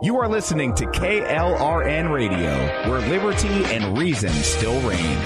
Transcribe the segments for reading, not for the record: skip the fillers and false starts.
You are listening to KLRN Radio, where liberty and reason still reign.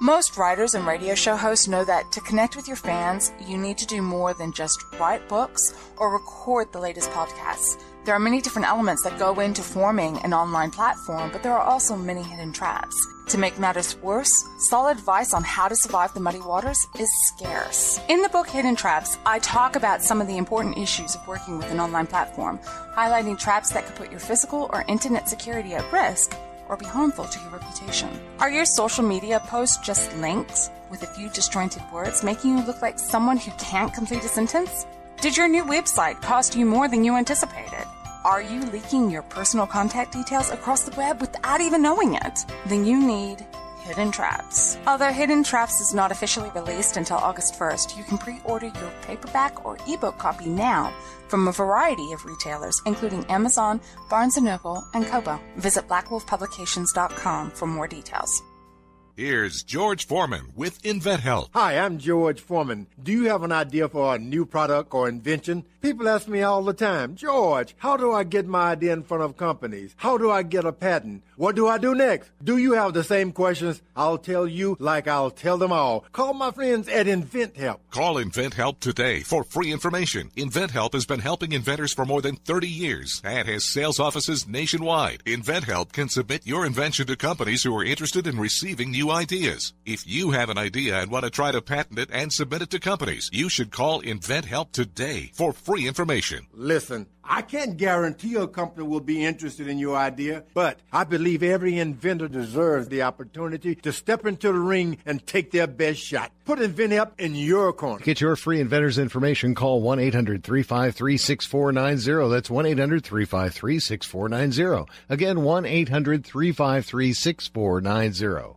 Most writers and radio show hosts know that to connect with your fans, you need to do more than just write books or record the latest podcasts. There are many different elements that go into forming an online platform, but there are also many hidden traps. To make matters worse, solid advice on how to survive the muddy waters is scarce. In the book Hidden Traps, I talk about some of the important issues of working with an online platform, highlighting traps that could put your physical or internet security at risk or be harmful to your reputation. Are your social media posts just links with a few disjointed words, making you look like someone who can't complete a sentence? Did your new website cost you more than you anticipated? Are you leaking your personal contact details across the web without even knowing it? Then you need Hidden Traps. Although Hidden Traps is not officially released until August 1st, you can pre-order your paperback or ebook copy now from a variety of retailers, including Amazon, Barnes & Noble, and Kobo. Visit blackwolfpublications.com for more details. Here's George Foreman with InventHelp. Hi, I'm George Foreman. Do you have an idea for a new product or invention? People ask me all the time, George, how do I get my idea in front of companies? How do I get a patent? What do I do next? Do you have the same questions? I'll tell you like I'll tell them all. Call my friends at InventHelp. Call InventHelp today for free information. InventHelp has been helping inventors for more than 30 years and has sales offices nationwide. InventHelp can submit your invention to companies who are interested in receiving new ideas. If you have an idea and want to try to patent it and submit it to companies, you should call InventHelp today for free information. Listen, I can't guarantee a company will be interested in your idea, but I believe every inventor deserves the opportunity to step into the ring and take their best shot. Put InventHelp in your corner. Get your free inventor's information. Call 1-800-353-6490. That's 1-800-353-6490. Again, 1-800-353-6490.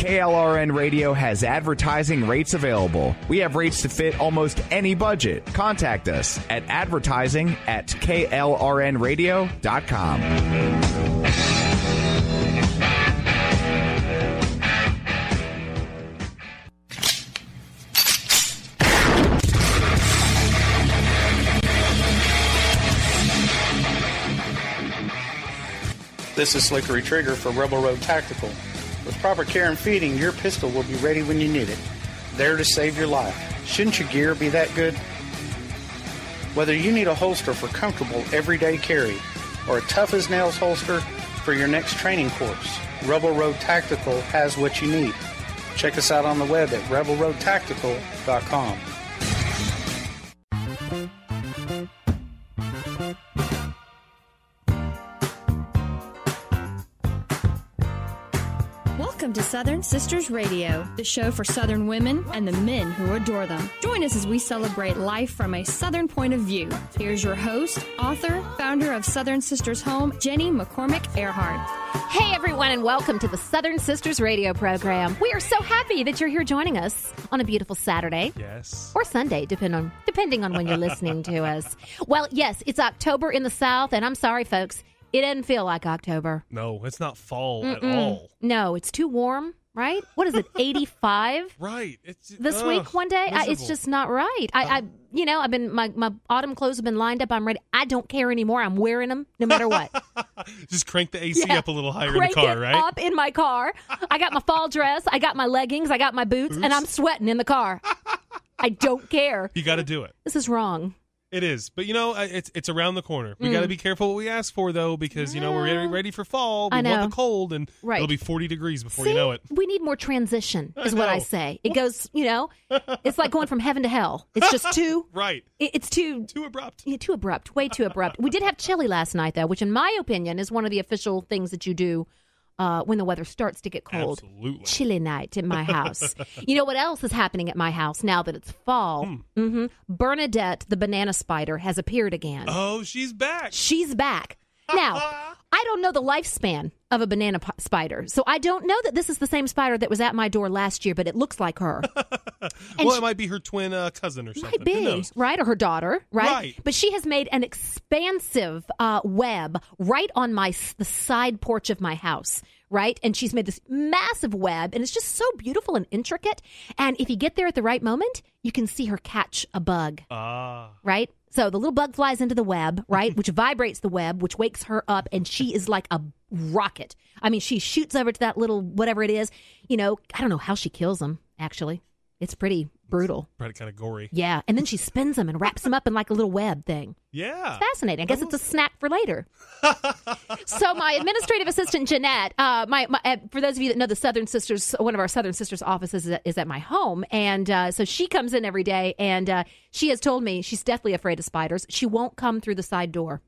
KLRN Radio has advertising rates available. We have rates to fit almost any budget. Contact us at advertising@klrnradio.com. This is Slickery Trigger for Rebel Road Tactical. With proper care and feeding, your pistol will be ready when you need it, there to save your life. Shouldn't your gear be that good? Whether you need a holster for comfortable everyday carry or a tough-as-nails holster for your next training course, Rebel Road Tactical has what you need. Check us out on the web at rebelroadtactical.com. Welcome to Southern Sisters Radio, the show for Southern women and the men who adore them. Join us as we celebrate life from a Southern point of view. Here's your host, author, founder of Southern Sisters Home, Jenny McCormick Earhart. Hey, everyone, and welcome to the Southern Sisters Radio program. We are so happy that you're here joining us on a beautiful Saturday. Yes. Or Sunday, depending on when you're listening to us. Well, yes, it's October in the South, and I'm sorry, folks. It doesn't feel like October. No, it's not fall at all. No, it's too warm, right? What is it, 85? Right. This week, one day? It's just not right. I've been, my autumn clothes have been lined up. I'm ready. I don't care anymore. I'm wearing them no matter what. Just crank the AC up a little higher in the car, right? Up in my car. I got my fall dress. I got my leggings. I got my boots. And I'm sweating in the car. I don't care. You got to do it. This is wrong. It is. But, it's around the corner. We got to be careful what we ask for, though, because, we're ready for fall. We want the cold, and it'll be 40 degrees before you know it. We need more transition, is what I say. It goes, it's like going from heaven to hell. It's just too... Right. It's too... Too abrupt. Yeah, too abrupt. Way too abrupt. We did have chili last night, though, which, in my opinion, is one of the official things that you do when the weather starts to get cold. Absolutely. Chilly night in my house. You know what else is happening at my house now that it's fall? Bernadette, the banana spider, has appeared again. Oh, she's back. She's back. Now, I don't know the lifespan of a banana spider, so I don't know that this is the same spider that was at my door last year, but it looks like her. Well, it might be her twin cousin or something. Might be, who knows? right? Or her daughter, right? Right. But she has made an expansive web right on the side porch of my house, right? And she's made this massive web, and it's just so beautiful and intricate. And if you get there at the right moment, you can see her catch a bug, right? So the little bug flies into the web, right, which vibrates the web, which wakes her up, and she is like a rocket. I mean, she shoots over to that little whatever it is. I don't know how she kills them, actually. It's pretty brutal. Pretty kind of gory. Yeah, and then she spins them and wraps them up in like a little web thing. Yeah. It's fascinating. I guess it's a snack for later. So my administrative assistant, Jeanette, for those of you that know the Southern Sisters, one of our Southern Sisters offices is at my home. And so she comes in every day, and she has told me she's deathly afraid of spiders. She won't come through the side door.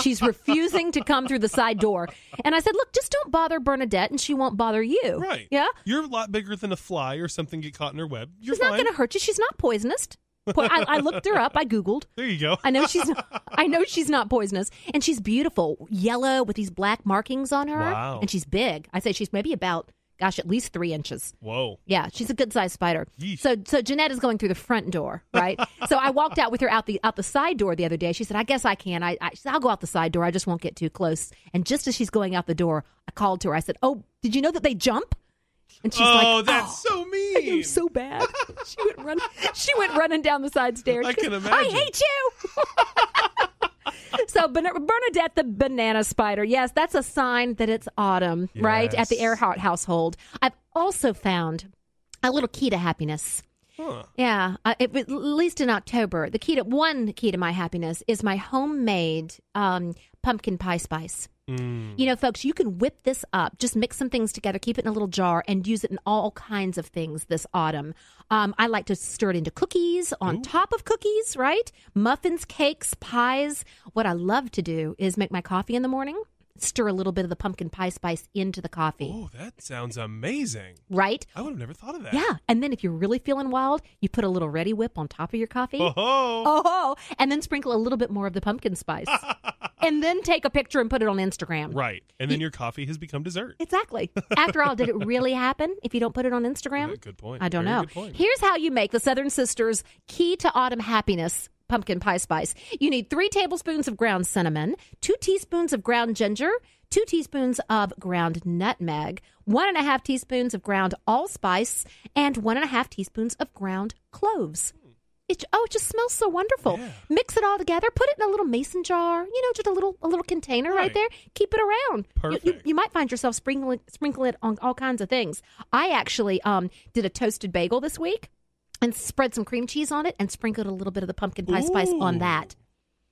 She's refusing to come through the side door. And I said, look, just don't bother Bernadette and she won't bother you. Right. Yeah? You're a lot bigger than a fly or something get caught in her web. She's not going to hurt you. She's not poisonous. I looked her up. I Googled. There you go. I know she's not poisonous. And she's beautiful. Yellow with these black markings on her. Wow. And she's big. I say she's maybe about, at least 3 inches. Whoa. Yeah, she's a good-sized spider. Yeesh. So Jeanette is going through the front door, right? So I walked out with her out the side door the other day. She said, I guess I can. She said, I'll go out the side door. I just won't get too close. And just as she's going out the door, I called to her. I said, oh, did you know that they jump? And she's like, oh, that's so mean. I am so bad. She went running down the side stairs. I can imagine. I hate you. So Bernadette the banana spider. Yes, that's a sign that it's autumn, right? At the Earhart household. I've also found a little key to happiness. Huh. Yeah, at least in October. One key to my happiness is my homemade pumpkin pie spice. Folks, you can whip this up. Just mix some things together, keep it in a little jar, and use it in all kinds of things this autumn. I like to stir it into cookies, on top of cookies, right? Muffins, cakes, pies. What I love to do is make my coffee in the morning, stir a little bit of the pumpkin pie spice into the coffee. Oh, that sounds amazing. Right? I would have never thought of that. Yeah. And then if you're really feeling wild, you put a little Ready Whip on top of your coffee. Oh. And then sprinkle a little bit more of the pumpkin spice. And then take a picture and put it on Instagram. Right. And then your coffee has become dessert. Exactly. After all, did it really happen if you don't put it on Instagram? Good point. I don't Very know. Good point. Here's how you make the Southern Sisters Key to Autumn Happiness pumpkin pie spice. You need 3 tablespoons of ground cinnamon, 2 teaspoons of ground ginger, 2 teaspoons of ground nutmeg, 1.5 teaspoons of ground allspice, and 1.5 teaspoons of ground cloves. It just smells so wonderful. Yeah. Mix it all together. Put it in a little mason jar. Just a little container right there. Keep it around. Perfect. You might find yourself sprinkle it on all kinds of things. I actually did a toasted bagel this week and spread some cream cheese on it and sprinkled a little bit of the pumpkin pie spice on that.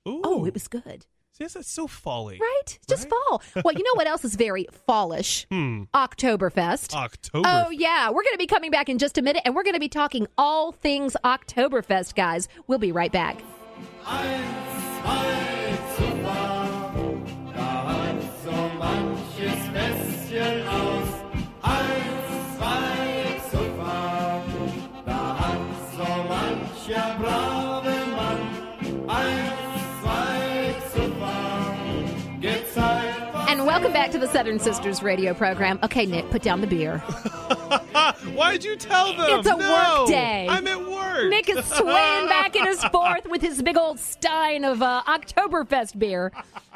Ooh. Oh, it was good. Yes, that's so fall-y. Right? Just fall. Well, you know what else is very fallish? Oktoberfest. Oktoberfest. Oh, yeah. We're going to be coming back in just a minute, and we're going to be talking all things Oktoberfest, guys. We'll be right back. And welcome back to the Southern Sisters radio program. Okay, Nick, put down the beer. Why'd you tell them? It's a work day. I'm at work. Nick is swaying back in his fourth with his big old stein of Oktoberfest beer.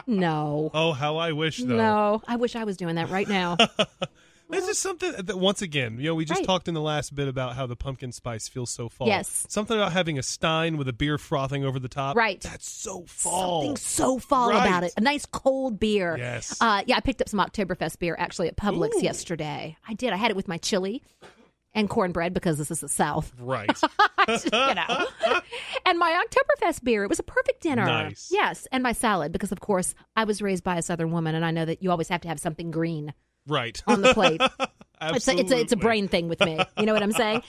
No. Oh, how I wish, though. No, I wish I was doing that right now. This is something that, once again, we just talked in the last bit about how the pumpkin spice feels so fall. Yes. Something about having a stein with a beer frothing over the top. Right. That's so fall. Something so fall about it. A nice cold beer. Yes. I picked up some Oktoberfest beer actually at Publix yesterday. I did. I had it with my chili and cornbread because this is the South. Right. And my Oktoberfest beer, it was a perfect dinner. Nice. Yes. And my salad because, of course, I was raised by a Southern woman and I know that you always have to have something green. Right. On the plate. Absolutely. It's a brain thing with me. You know what I'm saying?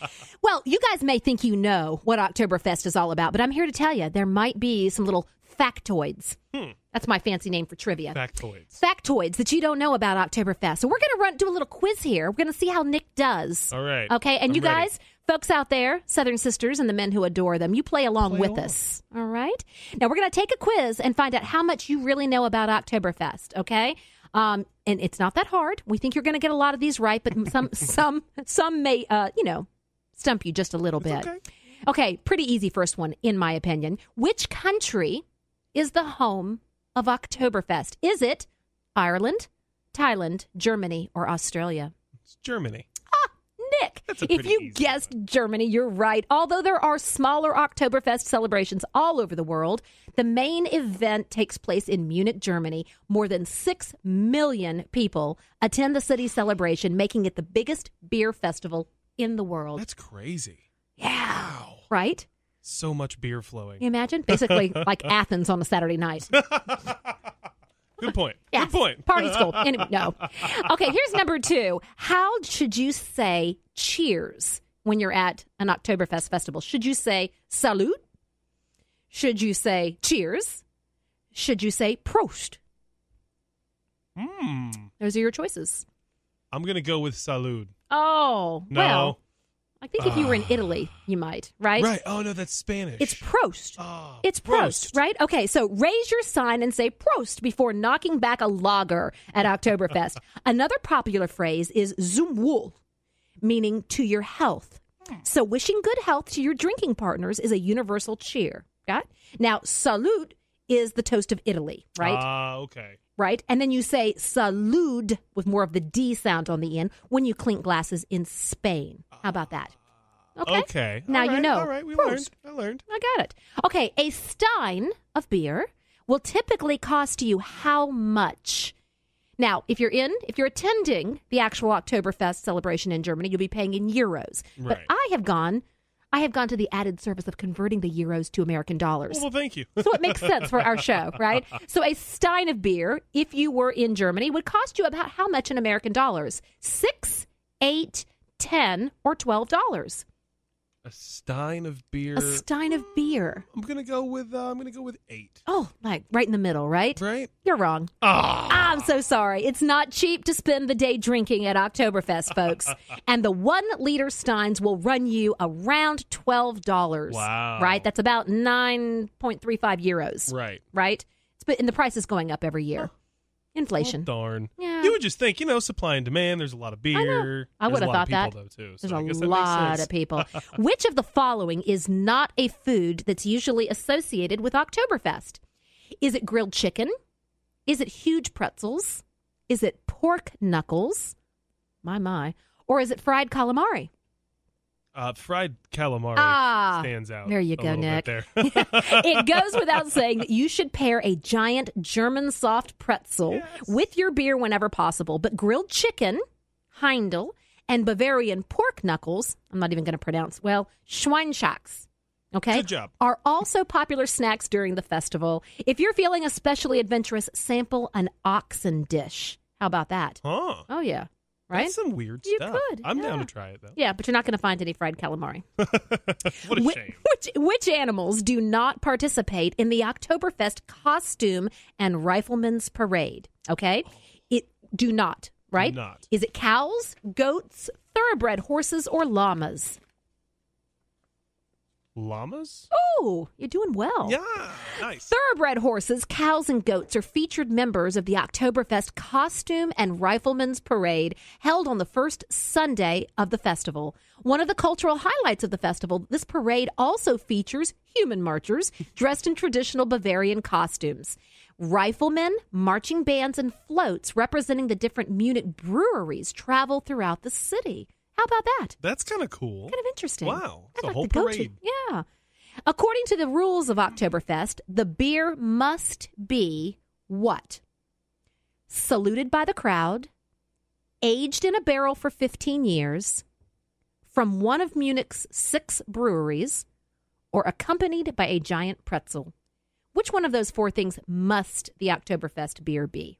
Well, you guys may think you know what Oktoberfest is all about, but I'm here to tell you there might be some little factoids. That's my fancy name for trivia. Factoids that you don't know about Oktoberfest. So we're going to do a little quiz here. We're going to see how Nick does. All right. Okay, and I'm you guys, ready. folks out there, Southern Sisters and the men who adore them, you play along with us. All right? Now we're going to take a quiz and find out how much you really know about Oktoberfest, okay? And it's not that hard. We think you're going to get a lot of these right, but some may, stump you just a little bit. Okay, pretty easy first one, in my opinion. Which country is the home of Oktoberfest? Is it Ireland, Thailand, Germany, or Australia? It's Germany. Nick, if you guessed Germany, you're right. Although there are smaller Oktoberfest celebrations all over the world, the main event takes place in Munich, Germany. More than 6 million people attend the city celebration, making it the biggest beer festival in the world. That's crazy. Yeah. Wow. Right? So much beer flowing. Can you imagine? Basically like Athens on a Saturday night. Good point. Yes. Good point. Party school. Anyway, no. Okay, here's number 2. How should you say cheers when you're at an Oktoberfest festival? Should you say salut? Should you say cheers? Should you say Prost? Those are your choices. I'm going to go with salud. Oh, no. Well, I think if you were in Italy, you might, right? Right. Oh, no, that's Spanish. It's Prost. Oh, it's Prost, right? Okay, so raise your sign and say Prost before knocking back a lager at Oktoberfest. Another popular phrase is zum Wohl, meaning to your health. So wishing good health to your drinking partners is a universal cheer. Got it? Now, salute is the toast of Italy, right? Okay. Right? And then you say salud with more of the D sound on the end when you clink glasses in Spain. How about that? Okay. Now you know. All right. I learned. I got it. Okay. A stein of beer will typically cost you how much? Now, if you're attending the actual Oktoberfest celebration in Germany, you'll be paying in euros. Right. But I have gone to the added service of converting the euros to American dollars. Well, thank you. So it makes sense for our show, right? So a stein of beer, if you were in Germany, would cost you about how much in American dollars? $6, $8, $10, or $12. A stein of beer. A stein of beer. I'm gonna go with 8. Oh, like right in the middle, right? Right. You're wrong. I'm so sorry. It's not cheap to spend the day drinking at Oktoberfest, folks. And the 1 liter steins will run you around $12. Wow. Right? That's about 9.35 euros. Right. Right? And the price is going up every year. Inflation. Oh, darn. Yeah. You would just think, supply and demand. There's a lot of beer. I would have thought that. Though, too, There's I guess a that lot makes sense. of people. Which of the following is not a food that's usually associated with Oktoberfest? Is it grilled chicken? Is it huge pretzels? Is it pork knuckles? My. Or is it fried calamari? Fried calamari stands out. There you go, Nick. There. It goes without saying that you should pair a giant German soft pretzel with your beer whenever possible. But grilled chicken, Heindl, and Bavarian pork knuckles, I'm not even going to pronounce, Schweinschacks, okay? Good job. Are also popular snacks during the festival. If you're feeling especially adventurous, sample an oxen dish. How about that? Huh. Oh, yeah. Right? That's some weird You stuff. could, I'm yeah. down to try it, though. Yeah, but you're not going to find any fried calamari. What a shame. Which animals do not participate in the Oktoberfest costume and rifleman's parade? Okay? It do not, right? Do not. Is it cows, goats, thoroughbred horses, or llamas? Llamas? Oh, you're doing well. Yeah, nice. Thoroughbred horses, cows, and goats are featured members of the Oktoberfest costume and rifleman's parade held on the first Sunday of the festival. One of the cultural highlights of the festival, this parade also features human marchers dressed in traditional Bavarian costumes. Riflemen, marching bands, and floats representing the different Munich breweries travel throughout the city. How about that? That's kind of cool. Kind of interesting. Wow. It's I'd a like whole to go parade. Yeah. According to the rules of Oktoberfest, the beer must be what? Saluted by the crowd, aged in a barrel for 15 years, from one of Munich's 6 breweries, or accompanied by a giant pretzel. Which one of those 4 things must the Oktoberfest beer be?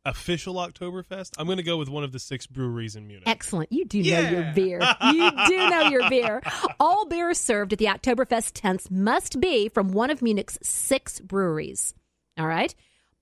Official Oktoberfest? I'm going to go with one of the 6 breweries in Munich. Excellent. You do know your beer. You do know your beer. All beer served at the Oktoberfest tents must be from one of Munich's 6 breweries. All right?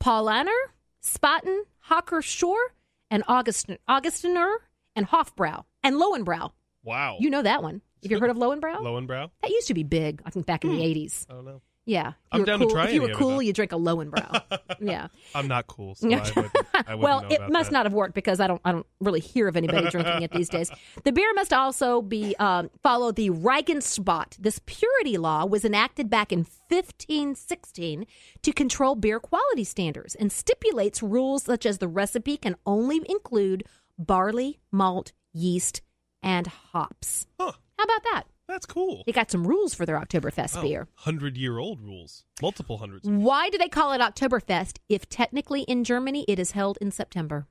Paulaner, Spaten, Hocker Shore, and Augustiner, and Hofbrau, and Lowenbrau. Wow. You know that one. Have you heard of Lowenbrau? Lowenbrau? That used to be big, I think, back in the 80s. I don't know. Yeah. I'm down to try If you were any of cool, it, you drink a Lowenbrau. Yeah. I'm not cool, so I wouldn't well, know it about must that. not have worked because I don't really hear of anybody drinking it these days. The beer must also be follow the Reigenspot. This purity law was enacted back in 1516 to control beer quality standards and stipulates rules such as the recipe can only include barley, malt, yeast, and hops. Huh. How about that? That's cool. They got some rules for their Oktoberfest beer. 100-year-old rules. Multiple hundreds. Why do they call it Oktoberfest if technically in Germany it is held in September?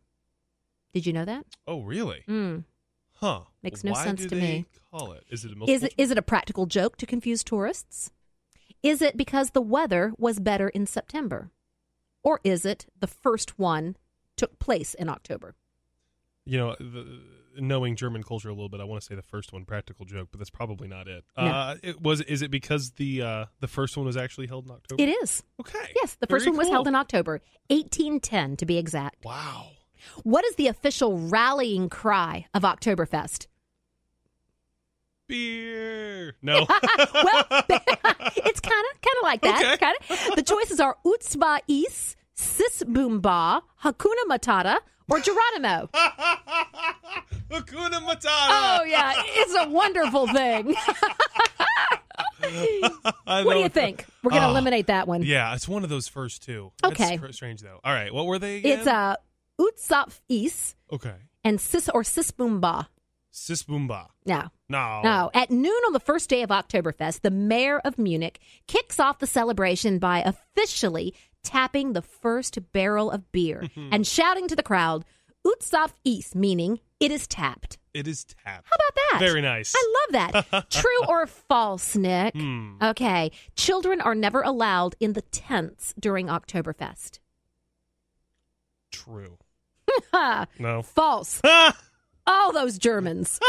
Did you know that? Oh, really? Huh. Makes no Why sense do to they me. Call it? Is it a multiple Is it a practical joke to confuse tourists? Is it because the weather was better in September? Or is it the first one took place in October? You know, knowing German culture a little bit, I want to say the first one, practical joke, but that's probably not it. No. Is it because the first one was actually held in October? It is. Okay. Yes, the first Very one was cool. held in October, 1810 to be exact. Wow. What is the official rallying cry of Oktoberfest? Beer. No. Well, it's kind of like that. Okay. Kinda. The choices are Utzba Is, Sis Boomba, Hakuna Matata, or Geronimo. Hakuna Matata. Oh, yeah. It's a wonderful thing. What do you think? We're going to eliminate that one. Yeah, it's one of those first two. Okay. That's strange, though. All right, what were they again? It's Utzap Is Okay. and Sis Boomba. Sis Boomba. No. No. No. At noon on the first day of Oktoberfest, the mayor of Munich kicks off the celebration by officially tapping the first barrel of beer and shouting to the crowd, Utzaf Is, meaning it is tapped. It is tapped. How about that? Very nice. I love that. True or false, Nick? Okay. Children are never allowed in the tents during Oktoberfest. True. Ha! No. False. All those Germans.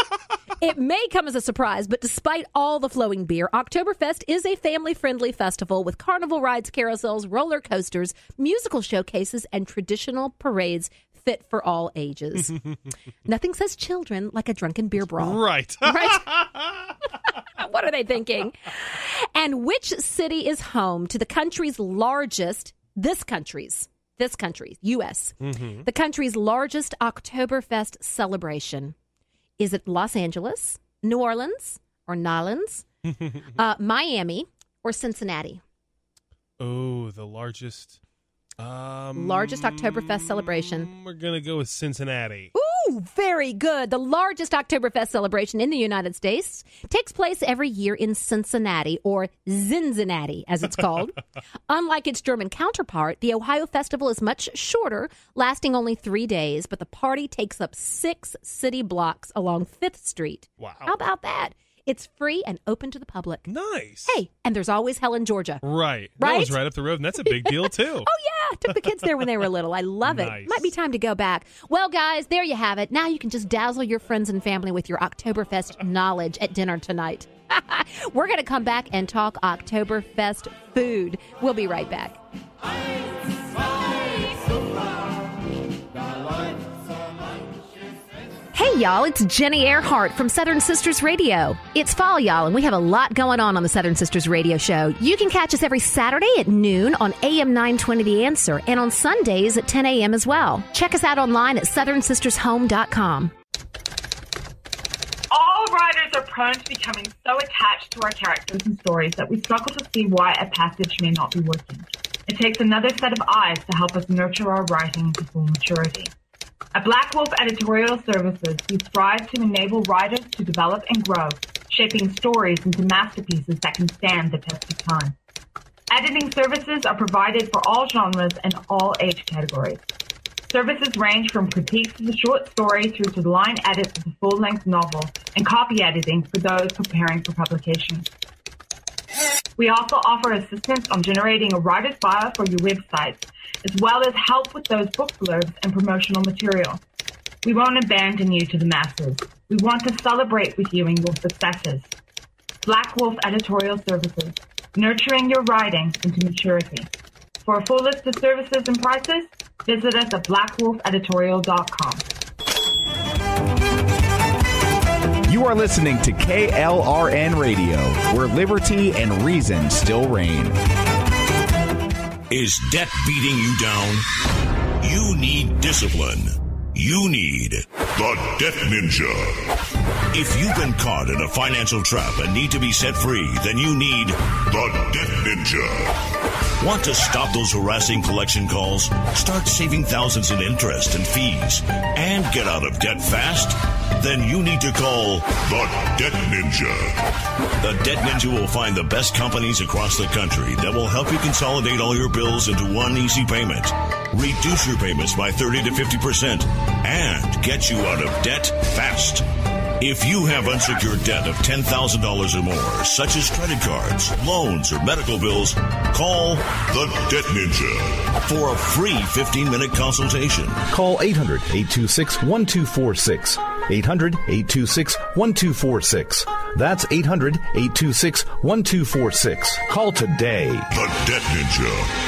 It may come as a surprise, but despite all the flowing beer, Oktoberfest is a family-friendly festival with carnival rides, carousels, roller coasters, musical showcases, and traditional parades fit for all ages. Nothing says children like a drunken beer brawl. Right. Right? What are they thinking? And which city is home to the country's largest, this country, U.S., the country's largest Oktoberfest celebration? Is it Los Angeles, New Orleans, or Nolans, Miami, or Cincinnati? Oh, the largest Oktoberfest celebration. We're going to go with Cincinnati. Ooh, very good. The largest Oktoberfest celebration in the United States takes place every year in Cincinnati, or Zinzinnati, as it's called. Unlike its German counterpart, the Ohio Festival is much shorter, lasting only 3 days, but the party takes up 6 city blocks along 5th Street. Wow. How about that? It's free and open to the public. Nice. Hey, and there's always Helen, Georgia. Right. Right? That was right up the road, and that's a big deal, too. Oh, yeah. Took the kids there when they were little. I love it. Nice. Might be time to go back. Well, guys, there you have it. Now you can just dazzle your friends and family with your Oktoberfest knowledge at dinner tonight. We're going to come back and talk Oktoberfest food. We'll be right back. Hey, y'all, it's Jenny Earhart from Southern Sisters Radio. It's fall, y'all, and we have a lot going on the Southern Sisters Radio show. You can catch us every Saturday at noon on AM 920 The Answer and on Sundays at 10 a.m. as well. Check us out online at southernsistershome.com. All writers are prone to becoming so attached to our characters and stories that we struggle to see why a passage may not be working. It takes another set of eyes to help us nurture our writing into full maturity. At Black Wolf Editorial Services, we strive to enable writers to develop and grow, shaping stories into masterpieces that can stand the test of time. Editing services are provided for all genres and all age categories. Services range from critiques of the short story through to line edits of the full-length novel and copy editing for those preparing for publication. We also offer assistance on generating a writer's bio for your websites, as well as help with those book blurbs and promotional material. We won't abandon you to the masses. We want to celebrate with you in your successes. Black Wolf Editorial Services, nurturing your writing into maturity. For a full list of services and prices, visit us at blackwolfeditorial.com. You are listening to KLRN Radio, where liberty and reason still reign. Is debt beating you down? You need discipline. You need the Debt Ninja. If you've been caught in a financial trap and need to be set free, then you need the Debt Ninja. Want to stop those harassing collection calls? Start saving thousands in interest and fees and get out of debt fast? Then you need to call the Debt Ninja. The Debt Ninja will find the best companies across the country that will help you consolidate all your bills into one easy payment, reduce your payments by 30 to 50%, and get you out of debt fast. If you have unsecured debt of $10,000 or more, such as credit cards, loans, or medical bills, call the Debt Ninja for a free 15-minute consultation. Call 800-826-1246. 800-826-1246. That's 800-826-1246. Call today. The Debt Ninja.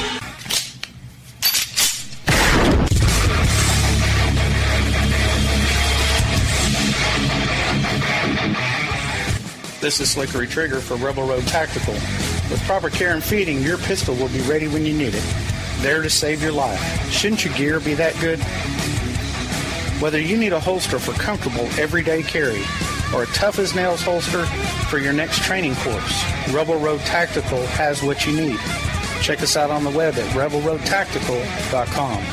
This is Slickery Trigger for Rebel Road Tactical. With proper care and feeding, your pistol will be ready when you need it, there to save your life. Shouldn't your gear be that good? Whether you need a holster for comfortable everyday carry or a tough-as-nails holster for your next training course, Rebel Road Tactical has what you need. Check us out on the web at rebelroadtactical.com.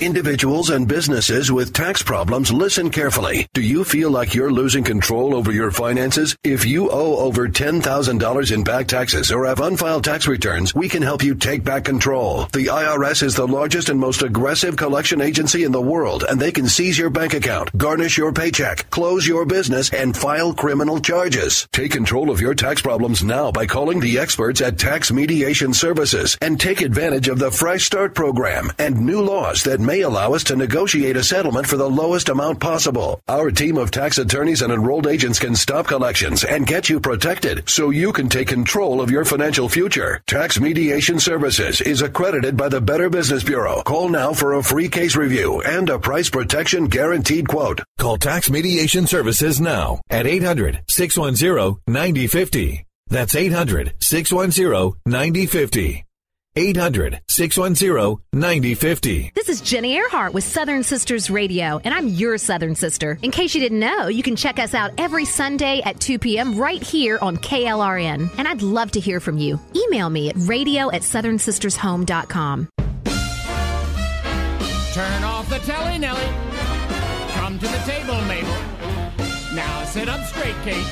Individuals and businesses with tax problems, listen carefully. Do you feel like you're losing control over your finances? If you owe over $10,000 in back taxes or have unfiled tax returns, we can help you take back control. The IRS is the largest and most aggressive collection agency in the world, and they can seize your bank account, garnish your paycheck, close your business, and file criminal charges. Take control of your tax problems now by calling the experts at Tax Mediation Services and take advantage of the Fresh Start program and new laws that may allow us to negotiate a settlement for the lowest amount possible. Our team of tax attorneys and enrolled agents can stop collections and get you protected so you can take control of your financial future. Tax Mediation Services is accredited by the Better Business Bureau. Call now for a free case review and a price protection guaranteed quote. Call Tax Mediation Services now at 800-610-9050. That's 800-610-9050. 800-610-9050. This is Jenny Earhart with Southern Sisters Radio, and I'm your Southern Sister. In case you didn't know, you can check us out every Sunday at 2 p.m. right here on KLRN. And I'd love to hear from you. Email me at radio@southernsistershome.com. Turn off the telly, Nelly. Come to the table, Mabel. Now sit up straight, Kate.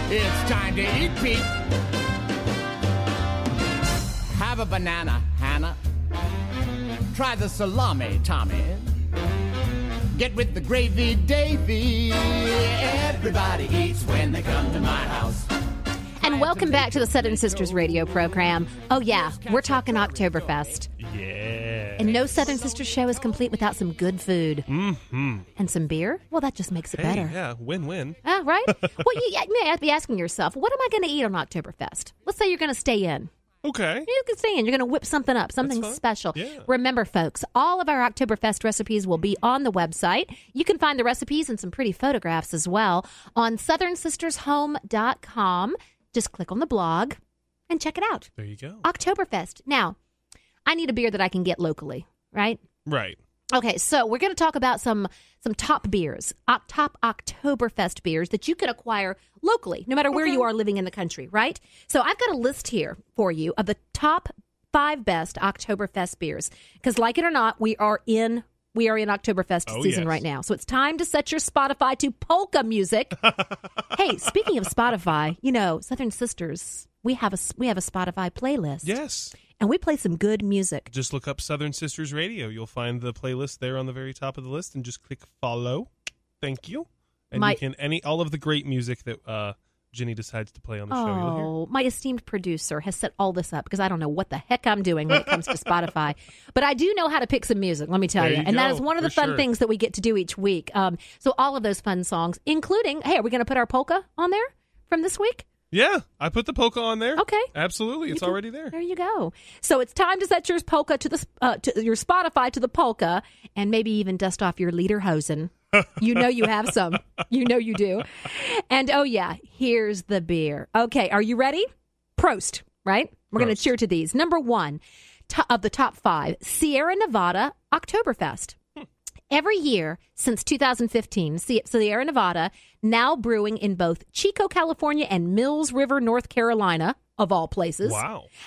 It's time to eat, Pete. Have a banana, Hannah. Try the salami, Tommy. Get with the gravy, Davy. Everybody eats when they come to my house. And welcome back to the Southern Sisters Radio program. Oh, yeah, we're talking Oktoberfest. Yeah. And no Southern Sisters show is complete without some good food. Mm-hmm. And some beer? Well, that just makes it better. Yeah, win-win. Right? Well, you may be asking yourself, what am I going to eat on Oktoberfest? Let's say you're going to stay in. Okay. You can stay in. You're going to whip something up, something special. Yeah. Remember, folks, all of our Oktoberfest recipes will be on the website. You can find the recipes and some pretty photographs as well on southernsistershome.com. Just click on the blog and check it out. There you go. Oktoberfest. Now, I need a beer that I can get locally, right? Right. Okay, so we're going to talk about some top beers, top Oktoberfest beers that you can acquire locally, no matter where you are living in the country, right? So I've got a list here for you of the top 5 best Oktoberfest beers, because like it or not, we are in Oktoberfest season right now. So it's time to set your Spotify to polka music. Hey, speaking of Spotify, Southern Sisters, we have a Spotify playlist. Yes. And we play some good music. Just look up Southern Sisters Radio. You'll find the playlist there on the very top of the list, and just click follow. Thank you. And you can all of the great music that Jenny decides to play on the show. You'll hear. My esteemed producer has set all this up because I don't know what the heck I'm doing when it comes to Spotify. But I do know how to pick some music, let me tell you. And that is one of the fun things that we get to do each week. So all of those fun songs, including, hey, are we going to put our polka on there from this week? Yeah, I put the polka on there. Okay, absolutely, it's already there. There you go. So it's time to set your polka to your Spotify to the polka, and maybe even dust off your lederhosen You know you have some. You know you do. And, oh, yeah, here's the beer. Okay, are you ready? Prost, right? We're going to cheer to these. Number 1 of the top 5, Sierra Nevada Oktoberfest. Every year since 2015, Sierra Nevada, now brewing in both Chico, California and Mills River, North Carolina, of all places,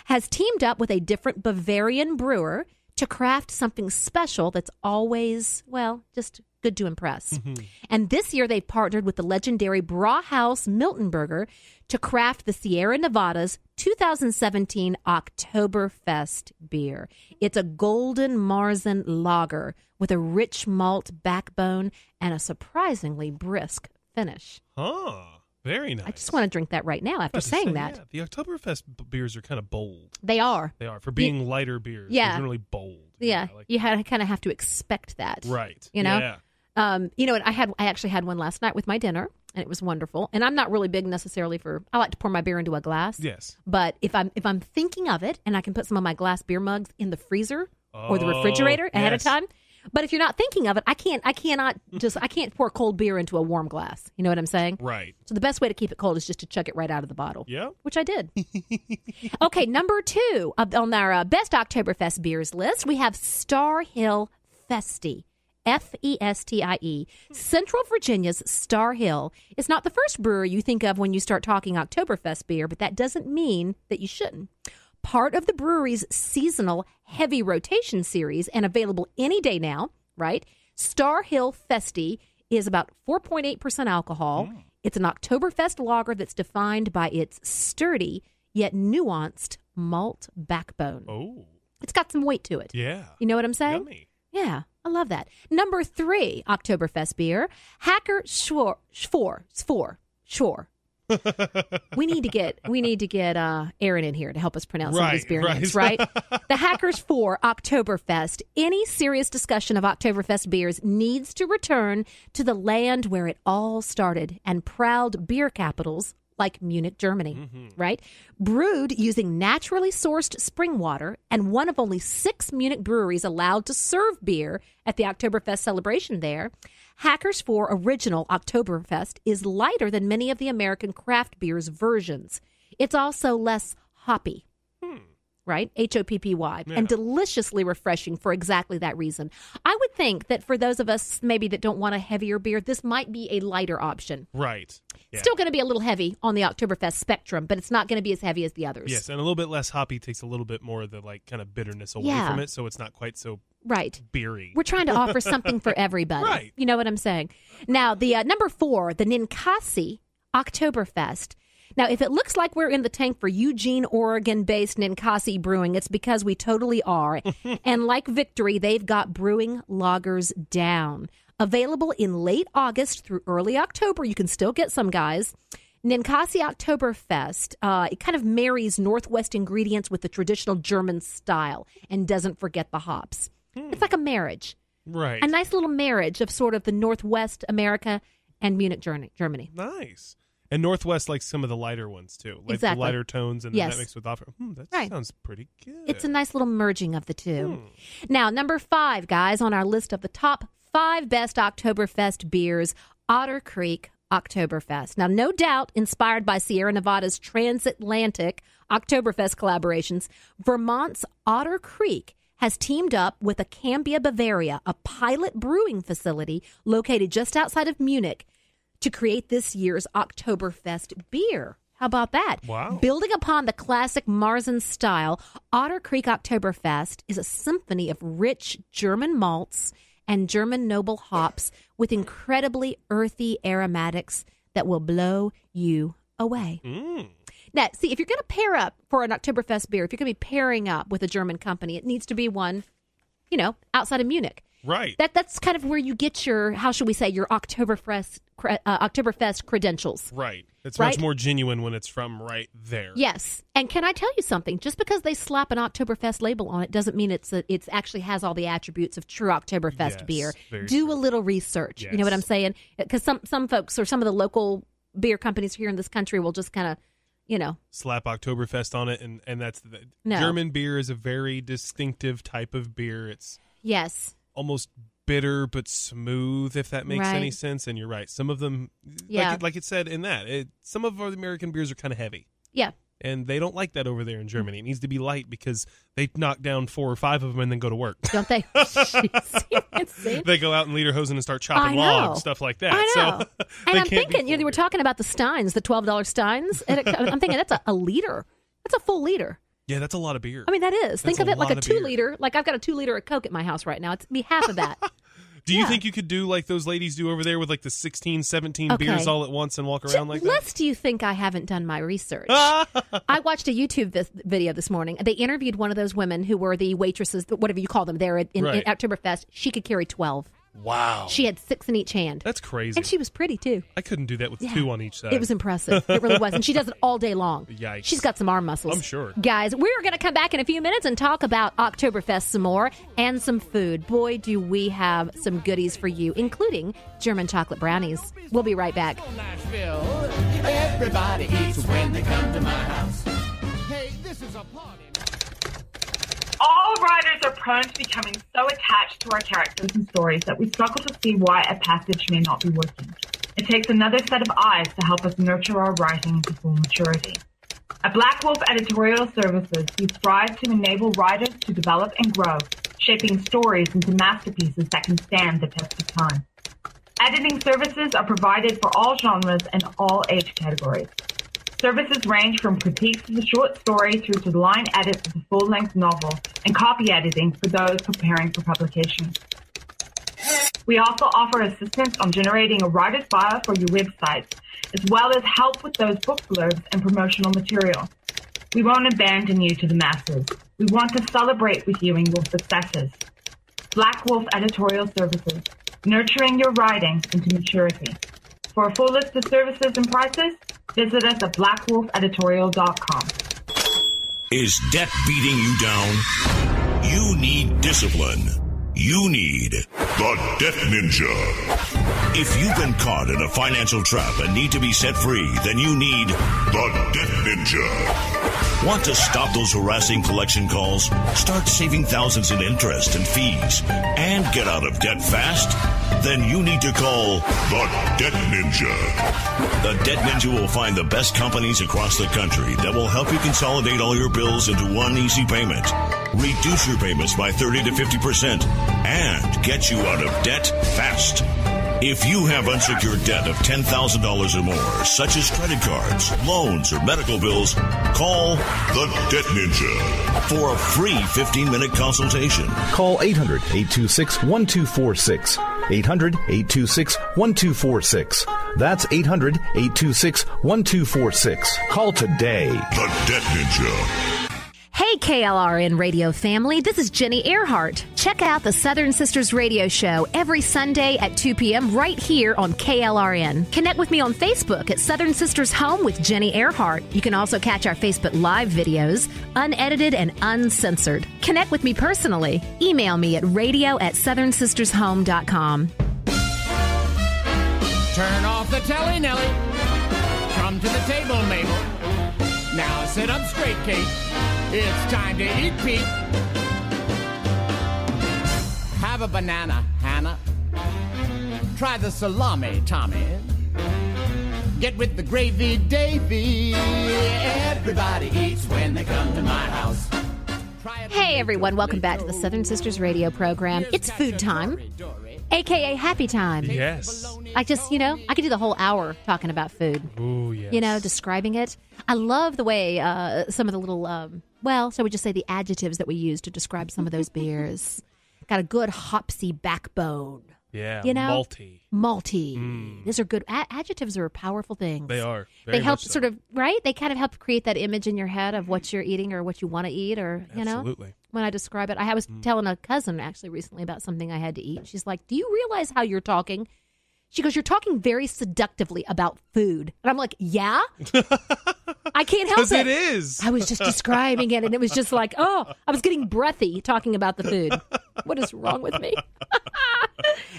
has teamed up with a different Bavarian brewer to craft something special that's always, well, just good to impress. Mm-hmm. And this year they've partnered with the legendary Brauhaus Miltenberger to craft the Sierra Nevada's 2017 Oktoberfest beer. It's a golden Marzen lager with a rich malt backbone and a surprisingly brisk finish. Very nice. I just want to drink that right now after saying that. Yeah, the Oktoberfest beers are kind of bold. They are. They are. For being lighter beers, yeah. They're generally bold. Yeah, you kind of have to expect that. Right. You know? Yeah. And I actually had one last night with my dinner, and it was wonderful. And I'm not really big necessarily I like to pour my beer into a glass. Yes. But if I'm thinking of it, and I can put some of my glass beer mugs in the freezer or the refrigerator ahead of time. But if you're not thinking of it, I can't pour cold beer into a warm glass. You know what I'm saying? Right. So the best way to keep it cold is just to chug it right out of the bottle. Yeah. Which I did. Okay, number 2 on our best Oktoberfest beers list, we have Star Hill Festie. Festie. Central Virginia's Star Hill is not the first brewery you think of when you start talking Oktoberfest beer, but that doesn't mean that you shouldn't. Part of the brewery's seasonal heavy rotation series and available any day now, right? Star Hill Festie is about 4.8% alcohol. It's an Oktoberfest lager that's defined by its sturdy yet nuanced malt backbone. Oh. It's got some weight to it. Yeah. You know what I'm saying? Yummy. Yeah, I love that. Number 3 Oktoberfest beer, Hacker Schwor. We need to get Aaron in here to help us pronounce some of these beer names, right? The Hackers 4 Oktoberfest. Any serious discussion of Oktoberfest beers needs to return to the land where it all started and proud beer capitals like Munich, Germany, right? Brewed using naturally sourced spring water and one of only 6 Munich breweries allowed to serve beer at the Oktoberfest celebration there, Hackers 4 Original Oktoberfest is lighter than many of the American craft beer's versions. It's also less hoppy, right? Hoppy, and deliciously refreshing for exactly that reason. I would think that for those of us maybe that don't want a heavier beer, this might be a lighter option. Right. Yeah. Still going to be a little heavy on the Oktoberfest spectrum, but it's not going to be as heavy as the others. Yes, and a little bit less hoppy takes a little bit more of the kind of bitterness away from it, so it's not quite so beery. We're trying to offer something for everybody. Right. You know what I'm saying? Now, the number 4, the Ninkasi Oktoberfest. Now, if it looks like we're in the tank for Eugene, Oregon-based Ninkasi Brewing, it's because we totally are. And like Victory, they've got brewing lagers down. Available in late August through early October. You can still get some, guys. Ninkasi Oktoberfest, it kind of marries Northwest ingredients with the traditional German style and doesn't forget the hops. It's like a marriage. Right. A nice little marriage of sort of the Northwest America and Munich, Germany. Nice. And Northwest likes some of the lighter ones, too. Like the lighter tones, and then that mixed with offer. That sounds pretty good. It's a nice little merging of the two. Now, number 5, guys, on our list of the top 5 best Oktoberfest beers, Otter Creek Oktoberfest. Now, no doubt inspired by Sierra Nevada's transatlantic Oktoberfest collaborations, Vermont's Otter Creek has teamed up with Cambia, Bavaria, a pilot brewing facility located just outside of Munich, to create this year's Oktoberfest beer. How about that? Wow. Building upon the classic Marzen style, Otter Creek Oktoberfest is a symphony of rich German malts and German noble hops with incredibly earthy aromatics that will blow you away. Now, see, if you're going to pair up for an Oktoberfest beer, if you're going to be pairing up with a German company, it needs to be one, outside of Munich. Right. That's kind of where you get your, how should we say, your Oktoberfest credentials. Right. It's much more genuine when it's from right there. Yes. And can I tell you something? Just because they slap an Oktoberfest label on it doesn't mean it's actually has all the attributes of true Oktoberfest beer. Do a little research. Yes. You know what I'm saying? Because some folks or some of the local beer companies here in this country will just kind of, slap Oktoberfest on it, and that's German beer is a very distinctive type of beer. It's yes. almost bitter but smooth, if that makes any sense. And you're right. Some of them, like it said in that, some of our American beers are kind of heavy. Yeah. And they don't like that over there in Germany. It needs to be light because they knock down 4 or 5 of them and then go to work. Don't they? They go out in lederhosen and start chopping logs, stuff like that. I know. So and I'm thinking, you were talking about the Steins, the $12 Steins. And I'm thinking that's a liter. That's a full liter. Yeah, that's a lot of beer. I mean, that is. Think of it like a 2-liter. Like I've got a 2-liter of Coke at my house right now. It's be half of that. Do you think you could do like those ladies do over there with like the 16, 17 beers all at once and walk around like that? Lest you think I haven't done my research. I watched a YouTube video this morning. They interviewed one of those women who were the waitresses, whatever you call them, there in Oktoberfest. She could carry 12. Wow. She had 6 in each hand. That's crazy. And she was pretty, too. I couldn't do that with 2 on each side. It was impressive. It really was. And she does it all day long. Yikes. She's got some arm muscles. I'm sure. Guys, we're going to come back in a few minutes and talk about Oktoberfest some more and some food. Boy, do we have some goodies for you, including German chocolate brownies. We'll be right back. Nashville, everybody eats when they come to my house. Hey, this is a party. All writers are prone to becoming so attached to our characters and stories that we struggle to see why a passage may not be working. It takes another set of eyes to help us nurture our writing to full maturity. At Black Wolf Editorial Services, we strive to enable writers to develop and grow, shaping stories into masterpieces that can stand the test of time. Editing services are provided for all genres and all age categories. Services range from critiques of the short story through to line edits of the full-length novel and copy editing for those preparing for publication. We also offer assistance on generating a writer's bio for your website, as well as help with those book blurbs and promotional material. We won't abandon you to the masses. We want to celebrate with you in your successes. Black Wolf Editorial Services, nurturing your writing into maturity. For a full list of services and prices, visit us at blackwolfeditorial.com. Is debt beating you down? You need discipline. You need the Debt Ninja. If you've been caught in a financial trap and need to be set free, then you need the Debt Ninja. Want to stop those harassing collection calls? Start saving thousands in interest and fees and get out of debt fast? Then you need to call the Debt Ninja. The Debt Ninja will find the best companies across the country that will help you consolidate all your bills into one easy payment, reduce your payments by 30 to 50%, and get you out of debt fast. If you have unsecured debt of $10,000 or more, such as credit cards, loans, or medical bills, call the Debt Ninja for a free 15-minute consultation. Call 800-826-1246. 800-826-1246. That's 800-826-1246. Call today. The Debt Ninja. Hey, KLRN radio family, this is Jenny Earhart. Check out the Southern Sisters radio show every Sunday at 2 p.m. right here on KLRN. Connect with me on Facebook at Southern Sisters Home with Jenny Earhart. You can also catch our Facebook Live videos, unedited and uncensored. Connect with me personally. Email me at radio@southernsistershome.com. Turn off the telly, Nelly. Come to the table, Mabel. Now sit up straight, Kate. It's time to eat, Pete. Have a banana, Hannah. Try the salami, Tommy. Get with the gravy, Davy. Everybody eats when they come to my house. Hey, everyone. Welcome back to the Southern Sisters radio program. It's food time, a.k.a. happy time. Yes. I just, I could do the whole hour talking about food. Ooh, yes. Describing it. I love the way some of the little, shall we just say the adjectives that we use to describe some of those beers. Got a good hopsy backbone. Yeah, malty. These are good. Adjectives are powerful things. They are. They help sort of, right? They kind of help create that image in your head of what you're eating or what you want to eat or, Absolutely. When I describe it. I was telling a cousin actually recently about something I had to eat. She's like, do you realize how you're talking? She goes, you're talking very seductively about food. And I'm like, yeah? I can't help it. Because it is. I was just describing it, and it was just like, I was getting breathy talking about the food. What is wrong with me?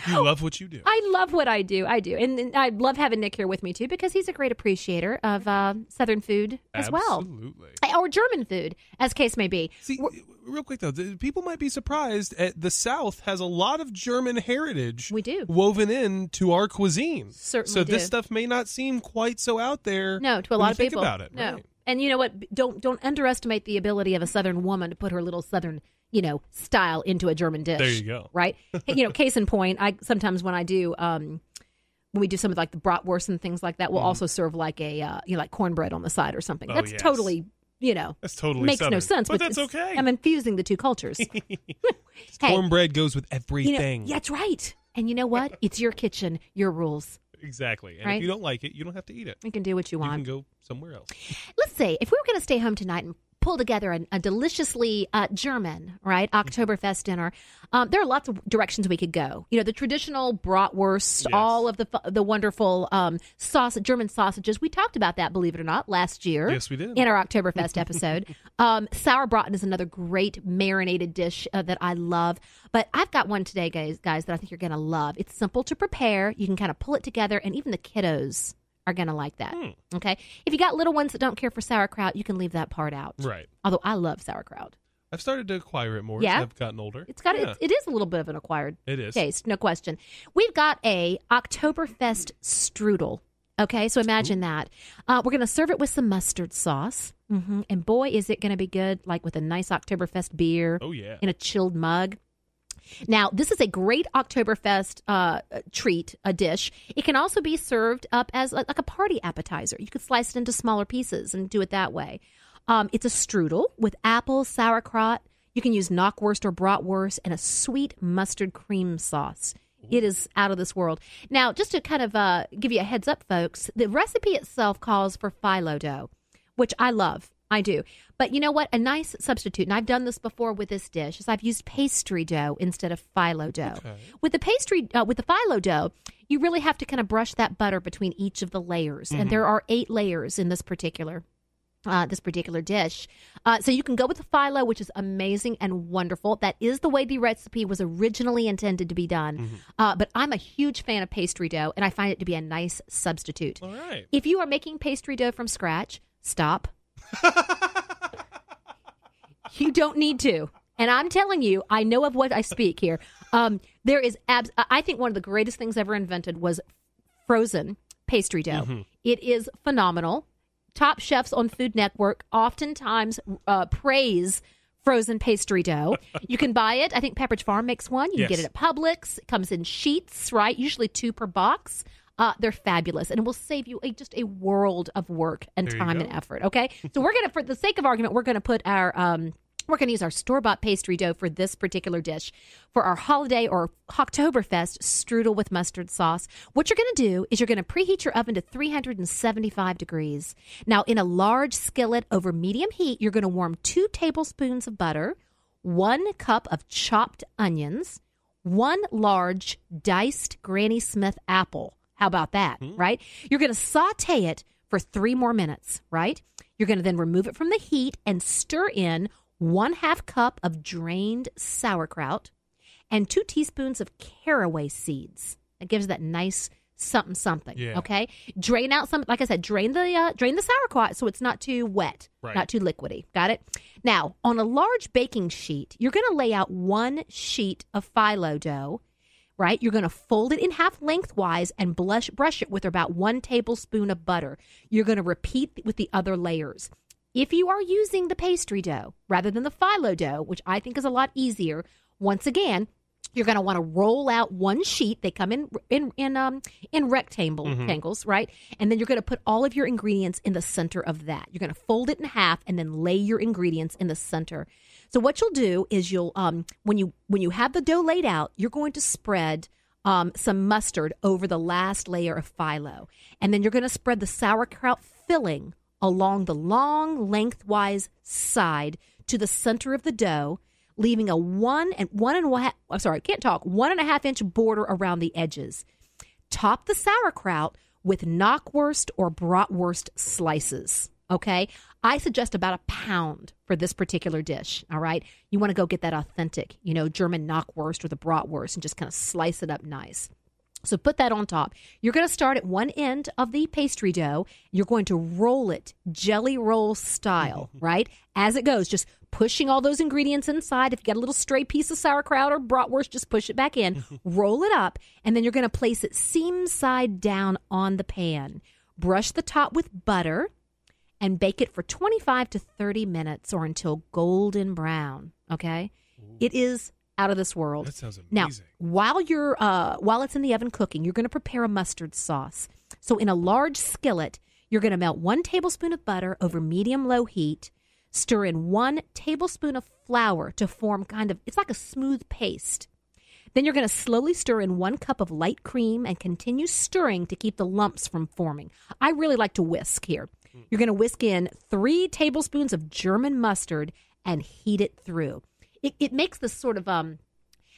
You love what you do. I love what I do. I do. And I love having Nick here with me, too, because he's a great appreciator of Southern food as well. Absolutely. Or German food, as case may be. See, real quick, though, people might be surprised at the South has a lot of German heritage woven into our cuisine. Certainly so do. This stuff may not seem quite so out there. No, to a lot of people. Think about it. No. Right. And you know what? Don't underestimate the ability of a Southern woman to put her little Southern, style into a German dish. There you go. Right? Case in point, I sometimes when I do when we do some of like the bratwurst and things like that, we'll also serve like a like cornbread on the side or something. That's totally that's totally makes Southern. no sense, but that's okay. I'm infusing the two cultures. Cornbread goes with everything. That's right. And you know what? It's your kitchen, your rules. Exactly. And right? if you don't like it, you don't have to eat it. You can do what you want. You can go somewhere else. Let's say if we were going to stay home tonight and pull together a deliciously German, right, Oktoberfest dinner, there are lots of directions we could go. The traditional bratwurst, all of the wonderful German sausages. We talked about that, believe it or not, last year. Yes, we did. In our Oktoberfest episode. Sauerbraten is another great marinated dish that I love. But I've got one today, guys, that I think you're going to love. It's simple to prepare. You can kind of pull it together, and even the kiddos are going to like that. Okay? If you got little ones that don't care for sauerkraut, you can leave that part out. Right. Although I love sauerkraut. I've started to acquire it more Yeah? as I've gotten older. It's got it is a little bit of an acquired taste, no question. We've got a Oktoberfest strudel. Okay, so imagine that. We're going to serve it with some mustard sauce. And boy, is it going to be good, like with a nice Oktoberfest beer. Oh, yeah. In a chilled mug. Now, this is a great Oktoberfest treat, a dish. It can also be served up as like a party appetizer. You could slice it into smaller pieces and do it that way. It's a strudel with apples, sauerkraut. You can use knockwurst or bratwurst and a sweet mustard cream sauce. It is out of this world. Now, just to kind of give you a heads up, folks, the recipe itself calls for phyllo dough, which I love. I do. But you know what? A nice substitute, and I've done this before with this dish, is I've used pastry dough instead of phyllo dough. Okay. With the phyllo dough, you really have to kind of brush that butter between each of the layers. And there are 8 layers in this particular dish. So you can go with the phyllo, which is amazing and wonderful. That is the way the recipe was originally intended to be done. But I'm a huge fan of pastry dough, and I find it to be a nice substitute. All right. If you are making pastry dough from scratch, stop. You don't need to. And I'm telling you, I know of what I speak here. There is, I think one of the greatest things ever invented was frozen pastry dough. It is phenomenal. Top chefs on Food Network oftentimes praise frozen pastry dough. You can buy it. I think Pepperidge Farm makes one. You can get it at Publix. It comes in sheets, right? Usually 2 per box. They're fabulous, and it will save you just a world of work and time and effort. Okay, so we're gonna, for the sake of argument, we're gonna put our we're gonna use our store-bought pastry dough for this particular dish for our holiday or Oktoberfest strudel with mustard sauce. What you're gonna do is you're gonna preheat your oven to 375 degrees. Now, in a large skillet over medium heat, you're gonna warm 2 tablespoons of butter, 1 cup of chopped onions, 1 large diced Granny Smith apple. How about that, right? You're going to saute it for 3 more minutes, right? You're going to then remove it from the heat and stir in 1/2 cup of drained sauerkraut and 2 teaspoons of caraway seeds. That gives that nice something, okay? Drain out some, like I said, drain the sauerkraut so it's not too wet, not too liquidy. Got it? Now, on a large baking sheet, you're going to lay out 1 sheet of phyllo dough. Right? You're going to fold it in half lengthwise and brush it with about 1 tablespoon of butter. You're going to repeat with the other layers. If you are using the pastry dough rather than the phyllo dough, which I think is a lot easier, once again, you're going to want to roll out 1 sheet. They come in rectangles, right? And then you're going to put all of your ingredients in the center of that. You're going to fold it in half and then lay your ingredients in the center. So what you'll do is you'll when you have the dough laid out, you're going to spread some mustard over the last layer of phyllo, and then you're going to spread the sauerkraut filling along the long lengthwise side to the center of the dough, leaving a 1.5 inch border around the edges. Top the sauerkraut with knockwurst or bratwurst slices. okay? I suggest about a pound for this particular dish, all right? You want to go get that authentic, German Knockwurst or the bratwurst and just kind of slice it up nice. So put that on top. You're going to start at one end of the pastry dough. You're going to roll it jelly roll style, right? As it goes, just pushing all those ingredients inside. If you got a little stray piece of sauerkraut or bratwurst, just push it back in. Roll it up, and then you're going to place it seam side down on the pan. Brush the top with butter and bake it for 25 to 30 minutes or until golden brown, okay? Ooh. It is out of this world. That sounds amazing. Now, while it's in the oven cooking, you're going to prepare a mustard sauce. So in a large skillet, you're going to melt 1 tablespoon of butter over medium-low heat, stir in 1 tablespoon of flour to form it's like a smooth paste. Then you're going to slowly stir in 1 cup of light cream and continue stirring to keep the lumps from forming. I really like to whisk here. You're going to whisk in 3 tablespoons of German mustard and heat it through. It makes this sort of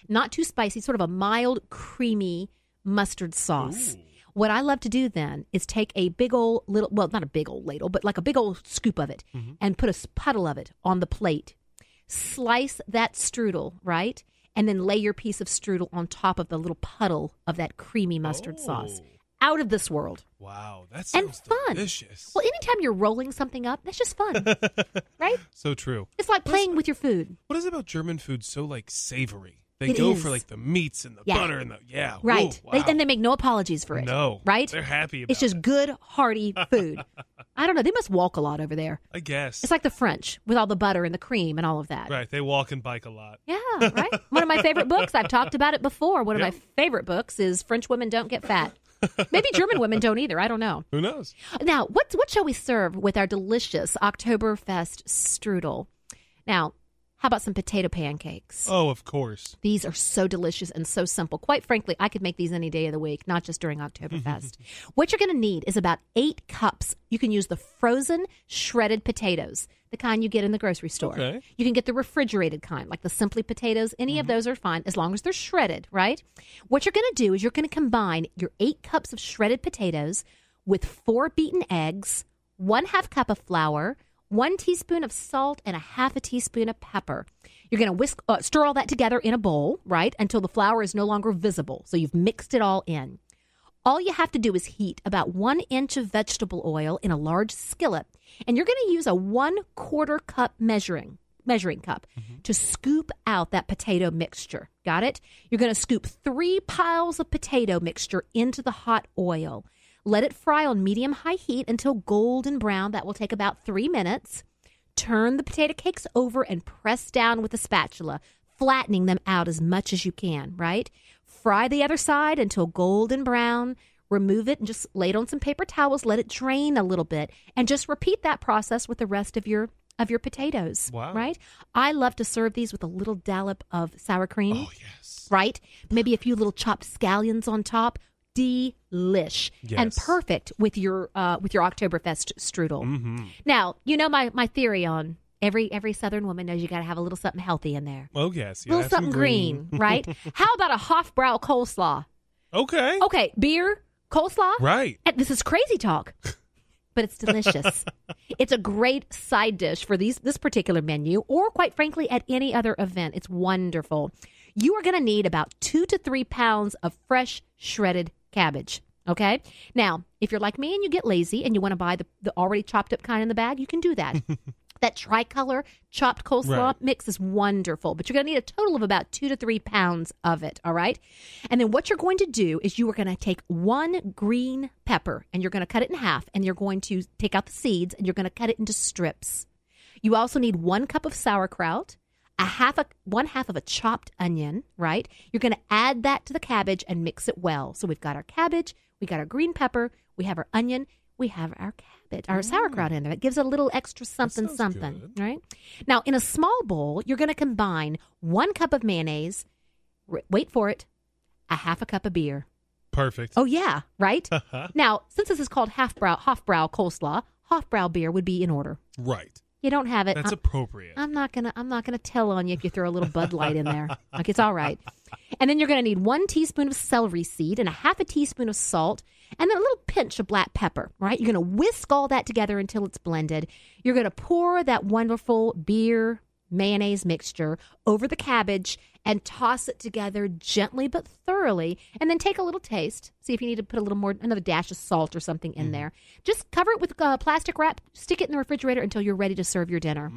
not too spicy, sort of a mild, creamy mustard sauce. Ooh. What I love to do then is take a big old not a big old ladle, but like a big old scoop of it and put a puddle of it on the plate. Slice that strudel, right? And then lay your piece of strudel on top of the little puddle of that creamy mustard sauce. Out of this world. Wow, that sounds delicious. Well, anytime you're rolling something up, that's just fun, right? So true. It's like playing with your food. What is it about German food so savory? They go for the meats and the butter and right. Whoa, wow. They make no apologies for it. No, right? They're happy about it. It's just good, hearty food. I don't know. They must walk a lot over there. I guess it's like the French with all the butter and the cream and all of that. Right. They walk and bike a lot. Yeah. Right. One of my favorite books. I've talked about it before. One of my favorite books is French Women Don't Get Fat. Maybe German women don't either. I don't know. Who knows? Now, what shall we serve with our delicious Oktoberfest strudel? Now, how about some potato pancakes? Oh, of course. These are so delicious and so simple. Quite frankly, I could make these any day of the week, not just during Oktoberfest. What you're going to need is about 8 cups. You can use the frozen shredded potatoes, the kind you get in the grocery store. Okay. You can get the refrigerated kind, like the Simply potatoes. Any of those are fine, as long as they're shredded, right? What you're going to do is you're going to combine your 8 cups of shredded potatoes with 4 beaten eggs, 1/2 cup of flour, 1 teaspoon of salt, and 1/2 teaspoon of pepper. You're going to stir all that together in a bowl, right, until the flour is no longer visible. So you've mixed it all in. All you have to do is heat about 1 inch of vegetable oil in a large skillet, and you're going to use a 1/4 cup measuring cup to scoop out that potato mixture. Got it? You're going to scoop 3 piles of potato mixture into the hot oil. Let it fry on medium-high heat until golden brown. That will take about 3 minutes. Turn the potato cakes over and press down with a spatula, flattening them out as much as you can, right? Fry the other side until golden brown. Remove it and just lay it on some paper towels. Let it drain a little bit. And just repeat that process with the rest of your potatoes, right? I love to serve these with a little dollop of sour cream. Oh, yes. Right? Maybe a few little chopped scallions on top. Delish. Yes. And perfect with your Oktoberfest strudel. Now, you know my theory on every Southern woman knows you got to have a little something healthy in there. Oh, yes. A little something green, right? How about a Hofbrau coleslaw? Okay. Okay, beer, coleslaw? Right. And this is crazy talk, but it's delicious. It's a great side dish for this particular menu, or quite frankly, at any other event. It's wonderful. You are going to need about 2 to 3 pounds of fresh shredded cabbage. Okay? Now, if you're like me and you get lazy and you want to buy the already chopped up kind in the bag, you can do that. That tricolor chopped coleslaw mix is wonderful, but you're going to need a total of about 2 to 3 pounds of it, all right? And then what you're going to do is you are going to take 1 green pepper and you're going to cut it in half, and you're going to take out the seeds and you're going to cut it into strips. You also need 1 cup of sauerkraut, 1/2 of a chopped onion, right? You're going to add that to the cabbage and mix it well. So we've got our cabbage, we got our green pepper, we have our onion, we have our cabbage, our sauerkraut in there. It gives it a little extra something, good. Right? Now, in a small bowl, you're going to combine 1 cup of mayonnaise, wait for it, 1/2 cup of beer. Perfect. Oh, yeah, right? Now, since this is called Hofbrau coleslaw, Hofbrau beer would be in order. Right. You don't have it. That's appropriate. I'm not gonna tell on you if you throw a little Bud Light in there. Like, it's all right. And then you're gonna need 1 teaspoon of celery seed and 1/2 teaspoon of salt. and then a little pinch of black pepper, right? You're going to whisk all that together until it's blended. You're going to pour that wonderful beer mayonnaise mixture over the cabbage and toss it together gently but thoroughly, and then take a little taste. See if you need to put a little more, another dash of salt or something in there. Just cover it with plastic wrap, stick it in the refrigerator until you're ready to serve your dinner.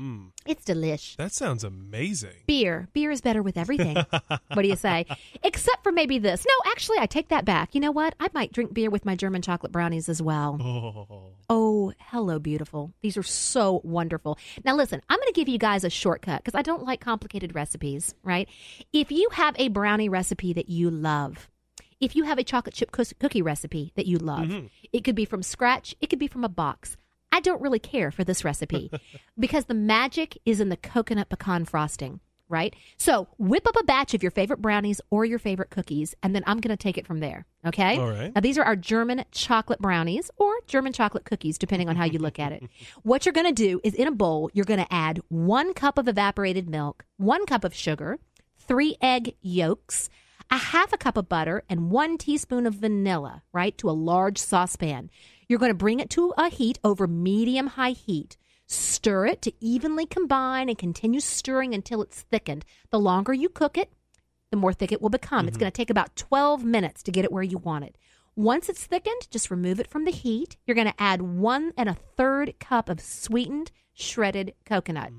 It's delish. That sounds amazing. Beer is better with everything. What do you say? Except for maybe this. No, actually, I take that back. You know what? I might drink beer with my German chocolate brownies as well. Oh, hello, beautiful. These are so wonderful. Now, listen, I'm going to give you guys a shortcut because I don't like complicated recipes, right? If you have a brownie recipe that you love, if you have a chocolate chip cookie recipe that you love, it could be from scratch, it could be from a box. I don't really care for this recipe because the magic is in the coconut pecan frosting, right? So whip up a batch of your favorite brownies or your favorite cookies, and then I'm going to take it from there, okay? All right. Now, these are our German chocolate brownies or German chocolate cookies, depending on how you look at it. What you're going to do is in a bowl, you're going to add 1 cup of evaporated milk, 1 cup of sugar, 3 egg yolks, a half a cup of butter, and 1 teaspoon of vanilla, right, to a large saucepan. You're going to bring it to a heat over medium-high heat. Stir it to evenly combine and continue stirring until it's thickened. The longer you cook it, the more thick it will become. It's going to take about 12 minutes to get it where you want it. Once it's thickened, just remove it from the heat. You're going to add 1 1/3 cup of sweetened shredded coconut.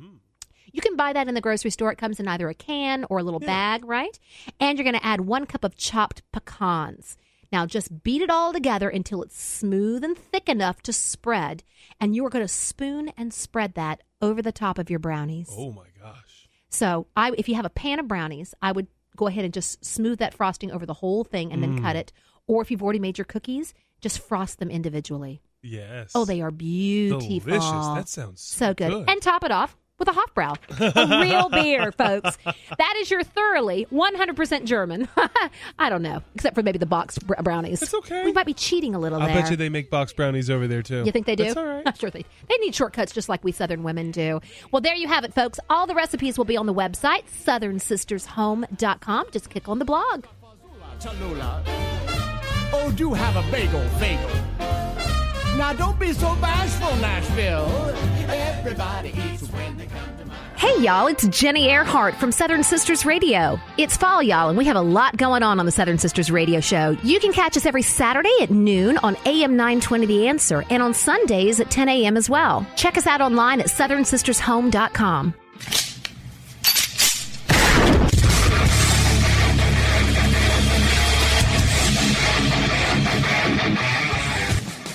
You can buy that in the grocery store. It comes in either a can or a little bag, right? And you're going to add 1 cup of chopped pecans. Now, just beat it all together until it's smooth and thick enough to spread. And you are going to spoon and spread that over the top of your brownies. Oh, my gosh. So if you have a pan of brownies, I would go ahead and just smooth that frosting over the whole thing and then cut it. Or if you've already made your cookies, just frost them individually. Yes. Oh, they are beautiful. Delicious. That sounds so good. And top it off with a Hofbrau, a real beer, folks. That is your thoroughly 100% German. I don't know, except for maybe the box brownies. It's okay. We might be cheating a little I there. bet you they make box brownies over there, too. You think they do? That's all right. I'm sure they need shortcuts just like we Southern women do. Well, there you have it, folks. All the recipes will be on the website, southernsistershome.com. Just click on the blog. Oh, do have a bagel. Now, don't be so bashful, Nashville. Everybody eats when they come to mind. Hey, y'all, it's Jenny Earhart from Southern Sisters Radio. It's fall, y'all, and we have a lot going on the Southern Sisters Radio Show. You can catch us every Saturday at noon on AM 920 The Answer and on Sundays at 10 a.m. as well. Check us out online at southernsistershome.com.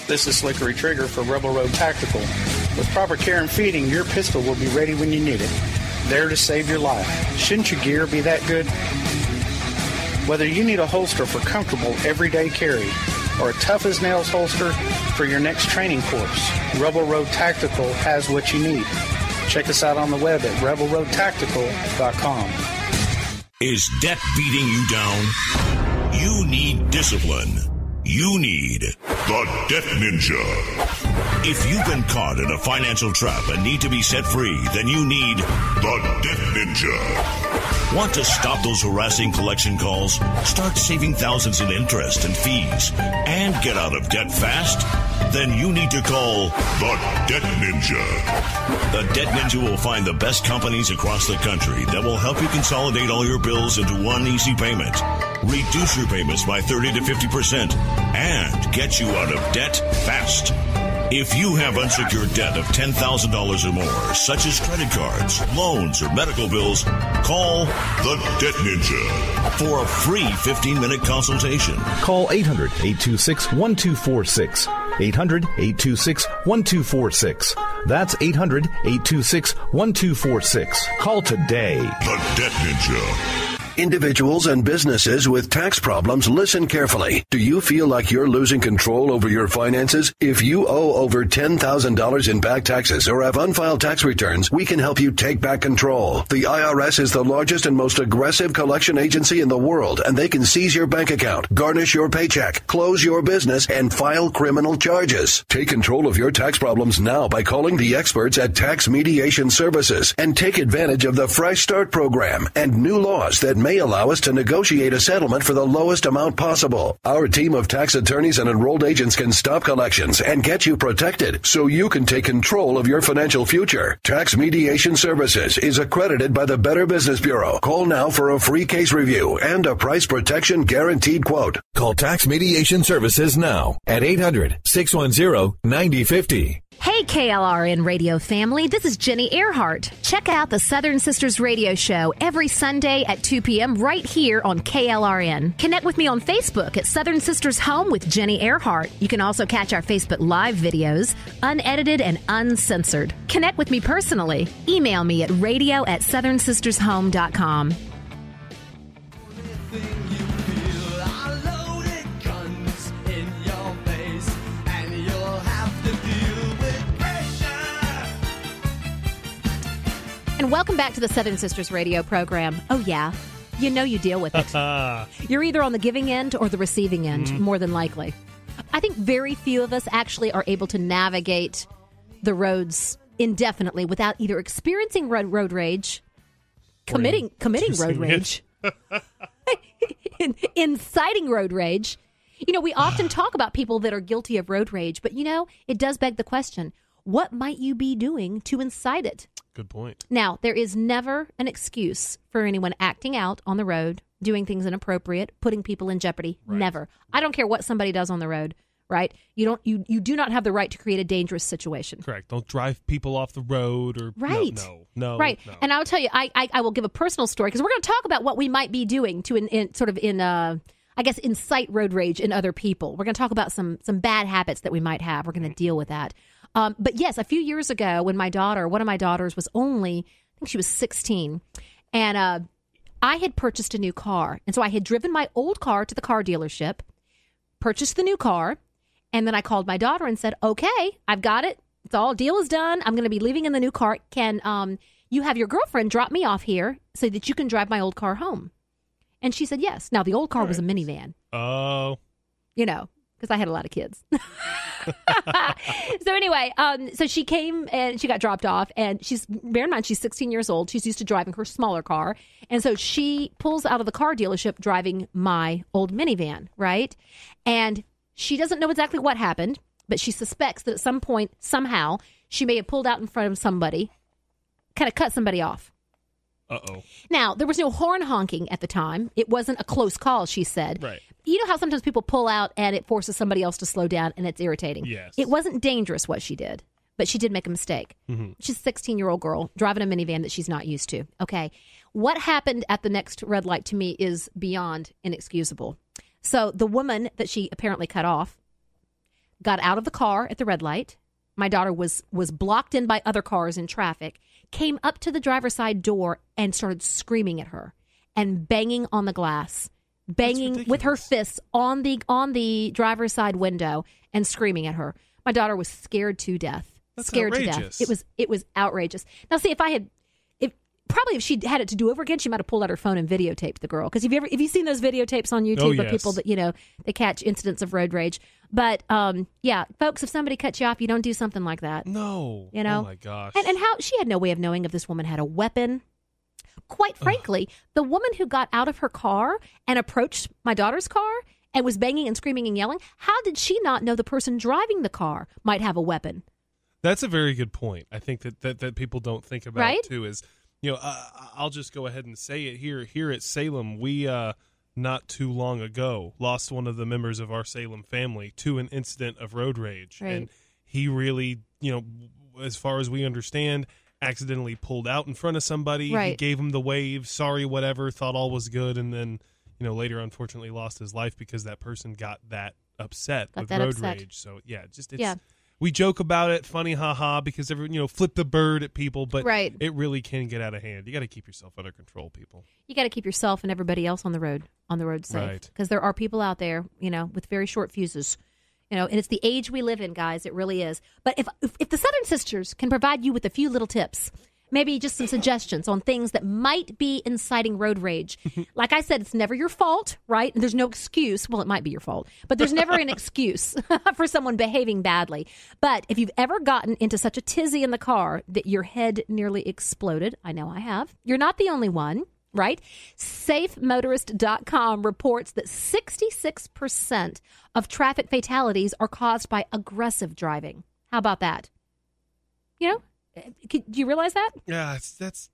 This is Slickery Trigger for Rebel Road Tactical. With proper care and feeding, your pistol will be ready when you need it. There to save your life. Shouldn't your gear be that good? Whether you need a holster for comfortable everyday carry or a tough-as-nails holster for your next training course, Rebel Road Tactical has what you need. Check us out on the web at rebelroadtactical.com. Is debt beating you down? You need discipline. You need the Debt Ninja. If you've been caught in a financial trap and need to be set free, then you need the Debt Ninja. Want to stop those harassing collection calls, start saving thousands in interest and fees, and get out of debt fast? Then you need to call the Debt Ninja. The Debt Ninja will find the best companies across the country that will help you consolidate all your bills into one easy payment, reduce your payments by 30 to 50%, and get you out of debt fast. If you have unsecured debt of $10,000 or more, such as credit cards, loans, or medical bills, call the Debt Ninja for a free 15-minute consultation. Call 800-826-1246. 800-826-1246. That's 800-826-1246. Call today. The Debt Ninja. Individuals and businesses with tax problems, listen carefully. Do you feel like you're losing control over your finances? If you owe over $10,000 in back taxes or have unfiled tax returns, we can help you take back control. The IRS is the largest and most aggressive collection agency in the world, and they can seize your bank account, garnish your paycheck, close your business, and file criminal charges. Take control of your tax problems now by calling the experts at Tax Mediation Services and take advantage of the Fresh Start program and new laws that may allow us to negotiate a settlement for the lowest amount possible. Our team of tax attorneys and enrolled agents can stop collections and get you protected so you can take control of your financial future. Tax Mediation Services is accredited by the Better Business Bureau. Call now for a free case review and a price protection guaranteed quote. Call Tax Mediation Services now at 800-610-9050. Hey, KLRN radio family, this is Jenny Earhart. Check out the Southern Sisters radio show every Sunday at 2 p.m. right here on KLRN. Connect with me on Facebook at Southern Sisters Home with Jenny Earhart. You can also catch our Facebook Live videos, unedited and uncensored. Connect with me personally. Email me at radio@southernsistershome.com. And welcome back to the Southern Sisters radio program. Oh, yeah. You know you deal with it. You're either on the giving end or the receiving end, more than likely. I think very few of us actually are able to navigate the roads indefinitely without either experiencing road rage, committing road rage, inciting road rage. You know, we often talk about people that are guilty of road rage, but, you know, it does beg the question, what might you be doing to incite it? Good point. Now, there is never an excuse for anyone acting out on the road, doing things inappropriate, putting people in jeopardy. Right. Never. I don't care what somebody does on the road, right? You do not have the right to create a dangerous situation. Correct. Don't drive people off the road or right. No. Right. No. And I'll tell you, I will give a personal story because we're going to talk about what we might be doing to incite road rage in other people. We're going to talk about some bad habits that we might have. We're going to deal with that. But yes, a few years ago when one of my daughters was only, I think she was 16, and I had purchased a new car. And so I had driven my old car to the car dealership, purchased the new car, and then I called my daughter and said, okay, I've got it. It's all, deal is done. I'm going to be leaving in the new car. Can you have your girlfriend drop me off here so that you can drive my old car home? And she said yes. Now, the old car was a minivan. Oh. You know, because I had a lot of kids. So anyway, so she came and she got dropped off, and bear in mind, she's 16 years old. She's used to driving her smaller car. And so she pulls out of the car dealership driving my old minivan, right? And she doesn't know exactly what happened, but she suspects that at some point, somehow, she may have pulled out in front of somebody, kind of cut somebody off. Uh-oh. Now, there was no horn honking at the time. It wasn't a close call, she said. Right. You know how sometimes people pull out and it forces somebody else to slow down and it's irritating? Yes. It wasn't dangerous what she did, but she did make a mistake. Mm-hmm. She's a 16-year-old girl driving a minivan that she's not used to. Okay. What happened at the next red light to me is beyond inexcusable. So the woman that she apparently cut off got out of the car at the red light. My daughter was blocked in by other cars in traffic, came up to the driver's side door and started screaming at her and banging on the glass, banging with her fists on the driver's side window and screaming at her. My daughter was scared to death. That's scared outrageous. to death. It was outrageous. Now, see, if she had it to do over again, she might have pulled out her phone and videotaped the girl. Because have you seen those videotapes on YouTube of people that, they catch incidents of road rage? But, yeah, folks, if somebody cuts you off, you don't do something like that. No. You know? Oh, my gosh. And how she had no way of knowing if this woman had a weapon. Quite frankly, the woman who got out of her car and approached my daughter's car and was banging and screaming and yelling, how did she not know the person driving the car might have a weapon? That's a very good point. I think that people don't think about, right? Too, is, I'll just go ahead and say it here at Salem. We, not too long ago, lost one of the members of our Salem family to an incident of road rage. Right. And he really, as far as we understand, accidentally pulled out in front of somebody. Right. He gave him the wave, sorry, whatever, thought all was good, and then, later unfortunately lost his life because that person got that upset with road rage. So, yeah, we joke about it, funny, haha, because everyone, flip the bird at people, but right. It really can get out of hand. You got to keep yourself under control, people. You got to keep yourself and everybody else on the road safe. Right. Because there are people out there, with very short fuses. And it's the age we live in, guys. It really is. But if the Southern Sisters can provide you with a few little tips, maybe just some suggestions on things that might be inciting road rage. Like I said, it's never your fault, right? And there's no excuse. Well, it might be your fault, but there's never an excuse for someone behaving badly. But if you've ever gotten into such a tizzy in the car that your head nearly exploded, I know I have, you're not the only one. right? SafeMotorist.com reports that 66% of traffic fatalities are caused by aggressive driving. How about that? You know, do you realize that? Yeah, that's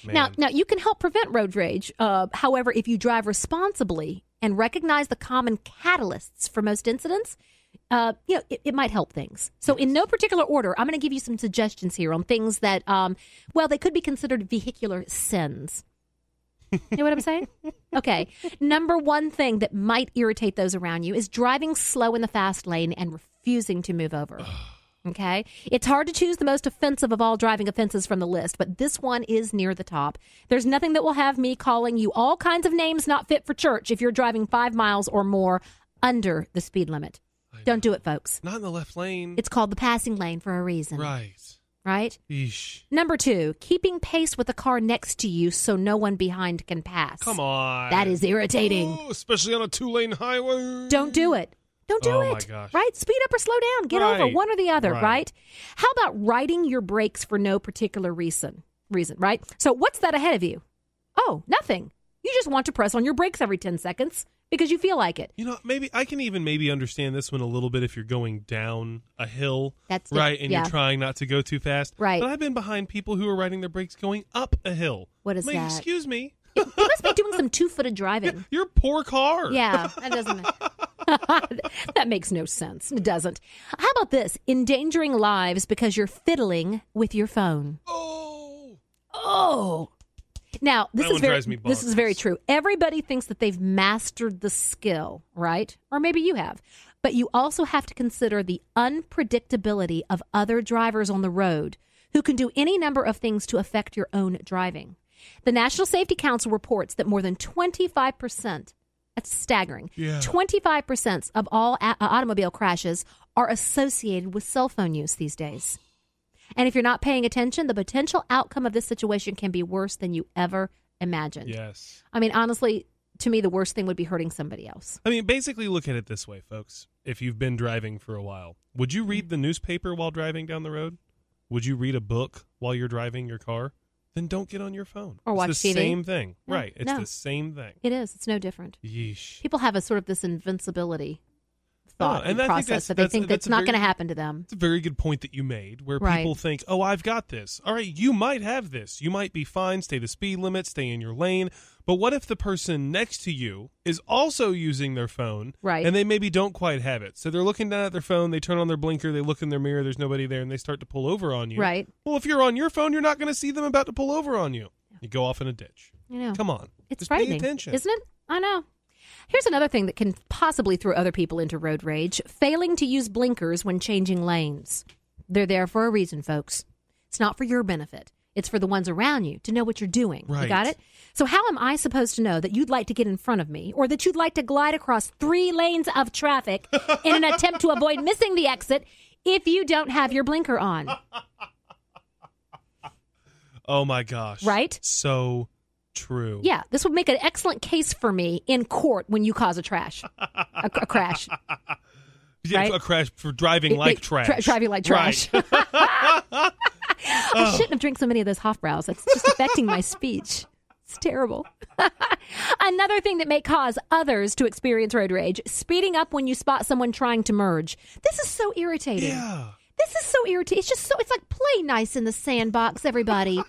man. Now you can help prevent road rage. However, if you drive responsibly and recognize the common catalysts for most incidents, it might help things. So in no particular order, I'm going to give you some suggestions here on things that, they could be considered vehicular sins. You know what I'm saying? Okay. Number one thing that might irritate those around you is driving slow in the fast lane and refusing to move over. Okay? It's hard to choose the most offensive of all driving offenses from the list, but this one is near the top. There's nothing that will have me calling you all kinds of names not fit for church if you're driving 5 miles or more under the speed limit. Don't do it, folks. Not in the left lane. It's called the passing lane for a reason. Right? Eesh. Number 2, keeping pace with the car next to you so no one behind can pass. Come on. That is irritating. Oh, especially on a 2-lane highway. Don't do it. Don't do it. Oh, my gosh. Right? Speed up or slow down. Get over one or the other, right? How about riding your brakes for no particular reason, right? So what's that ahead of you? Oh, nothing. You just want to press on your brakes every 10 seconds because you feel like it. You know, maybe I can even understand this one a little bit if you're going down a hill, that's right, and you're trying not to go too fast. Right. But I've been behind people who are riding their brakes going up a hill. What is that? Excuse me. You must be doing some two-footed driving. Your poor car. Yeah, that doesn't. That makes no sense. It doesn't. How about this? Endangering lives because you're fiddling with your phone. Oh. Now, this is very true. Everybody thinks that they've mastered the skill, right? Or maybe you have. But you also have to consider the unpredictability of other drivers on the road who can do any number of things to affect your own driving. The National Safety Council reports that more than 25%, that's staggering, 25% of all automobile crashes are associated with cell phone use these days. And if you're not paying attention, the potential outcome of this situation can be worse than you ever imagined. Yes. I mean, honestly, to me, the worst thing would be hurting somebody else. I mean, basically look at it this way, folks. If you've been driving for a while, would you read the newspaper while driving down the road? Would you read a book while you're driving your car? Then don't get on your phone. Or watch TV. It's the same thing. No, right. It's the same thing. It is. It's no different. Yeesh. People have a sort of this invincibility thought and process that they think that's not going to happen to them. It's a very good point that you made, where people think, oh, I've got this. All right, you might have this. You might be fine, stay the speed limit, stay in your lane. But what if the person next to you is also using their phone, and they maybe don't quite have it? So they're looking down at their phone, they turn on their blinker, they look in their mirror, there's nobody there, and they start to pull over on you. Right. Well, if you're on your phone, you're not going to see them about to pull over on you. You go off in a ditch. You know. Come on. It's just frightening, pay attention. Isn't it? I know. Here's another thing that can possibly throw other people into road rage: failing to use blinkers when changing lanes. They're there for a reason, folks. It's not for your benefit. It's for the ones around you to know what you're doing. Right. You got it? So how am I supposed to know that you'd like to get in front of me, or that you'd like to glide across 3 lanes of traffic in an attempt to avoid missing the exit if you don't have your blinker on? Oh, my gosh. Right? So true. Yeah, this would make an excellent case for me in court when you cause a crash. A crash. Yeah, right? A crash for driving like trash. Driving like trash. Right. I shouldn't have drank so many of those Hofbraus. It's just affecting my speech. It's terrible. Another thing that may cause others to experience road rage: speeding up when you spot someone trying to merge. This is so irritating. Yeah. This is so irritating. It's just so, it's like, play nice in the sandbox, everybody.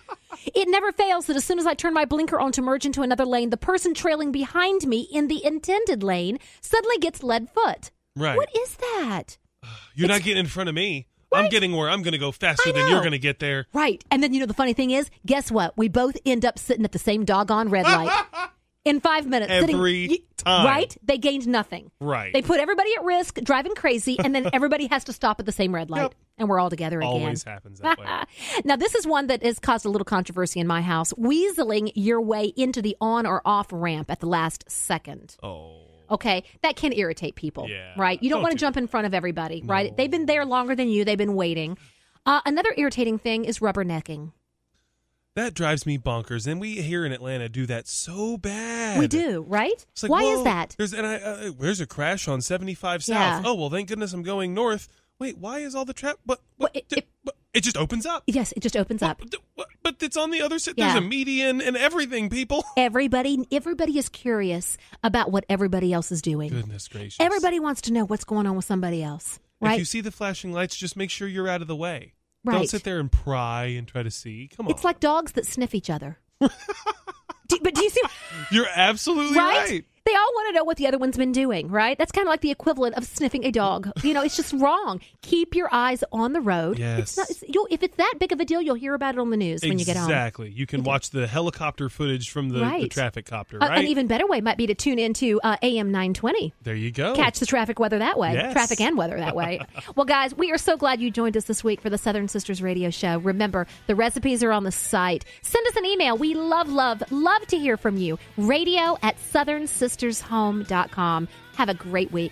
It never fails that as soon as I turn my blinker on to merge into another lane, the person trailing behind me in the intended lane suddenly gets lead foot. Right. What is that? You're not getting in front of me. Right? I'm getting where I'm going to go faster than you're going to get there. Right. And then, the funny thing is, guess what? We both end up sitting at the same doggone red light. In 5 minutes. Every time. Right? They gained nothing. Right. They put everybody at risk, driving crazy, and then everybody has to stop at the same red light. Yep. And we're all together again. Always happens that way. Now, this is one that has caused a little controversy in my house: weaseling your way into the on or off ramp at the last second. Oh. Okay, that can irritate people, right? You don't want to jump in front of everybody, right? They've been there longer than you. They've been waiting. Another irritating thing is rubbernecking. That drives me bonkers, and we here in Atlanta do that so bad. We do, right? It's like, why is that? There's a crash on 75 South. Yeah. Oh, well, thank goodness I'm going north. Wait, why is all the traffic? It just opens up. Yes, it just opens up. But that's on the other side. There's a median and everything, people. Everybody is curious about what everybody else is doing. Goodness gracious. Everybody wants to know what's going on with somebody else, right? If you see the flashing lights, just make sure you're out of the way. Right. Don't sit there and pry and try to see. Come on. It's like dogs that sniff each other. But do you see? You're absolutely right. They all want to know what the other one's been doing, right? That's kind of like the equivalent of sniffing a dog. It's just wrong. Keep your eyes on the road. Yes. If it's that big of a deal, you'll hear about it on the news when you get home. Exactly. You can watch the helicopter footage from the traffic copter, right? An even better way might be to tune into AM 920. There you go. Catch the traffic weather that way. Yes. Traffic and weather that way. Well, guys, we are so glad you joined us this week for the Southern Sisters Radio Show. Remember, the recipes are on the site. Send us an email. We love to hear from you. Radio@southernsistershome.com. Have a great week.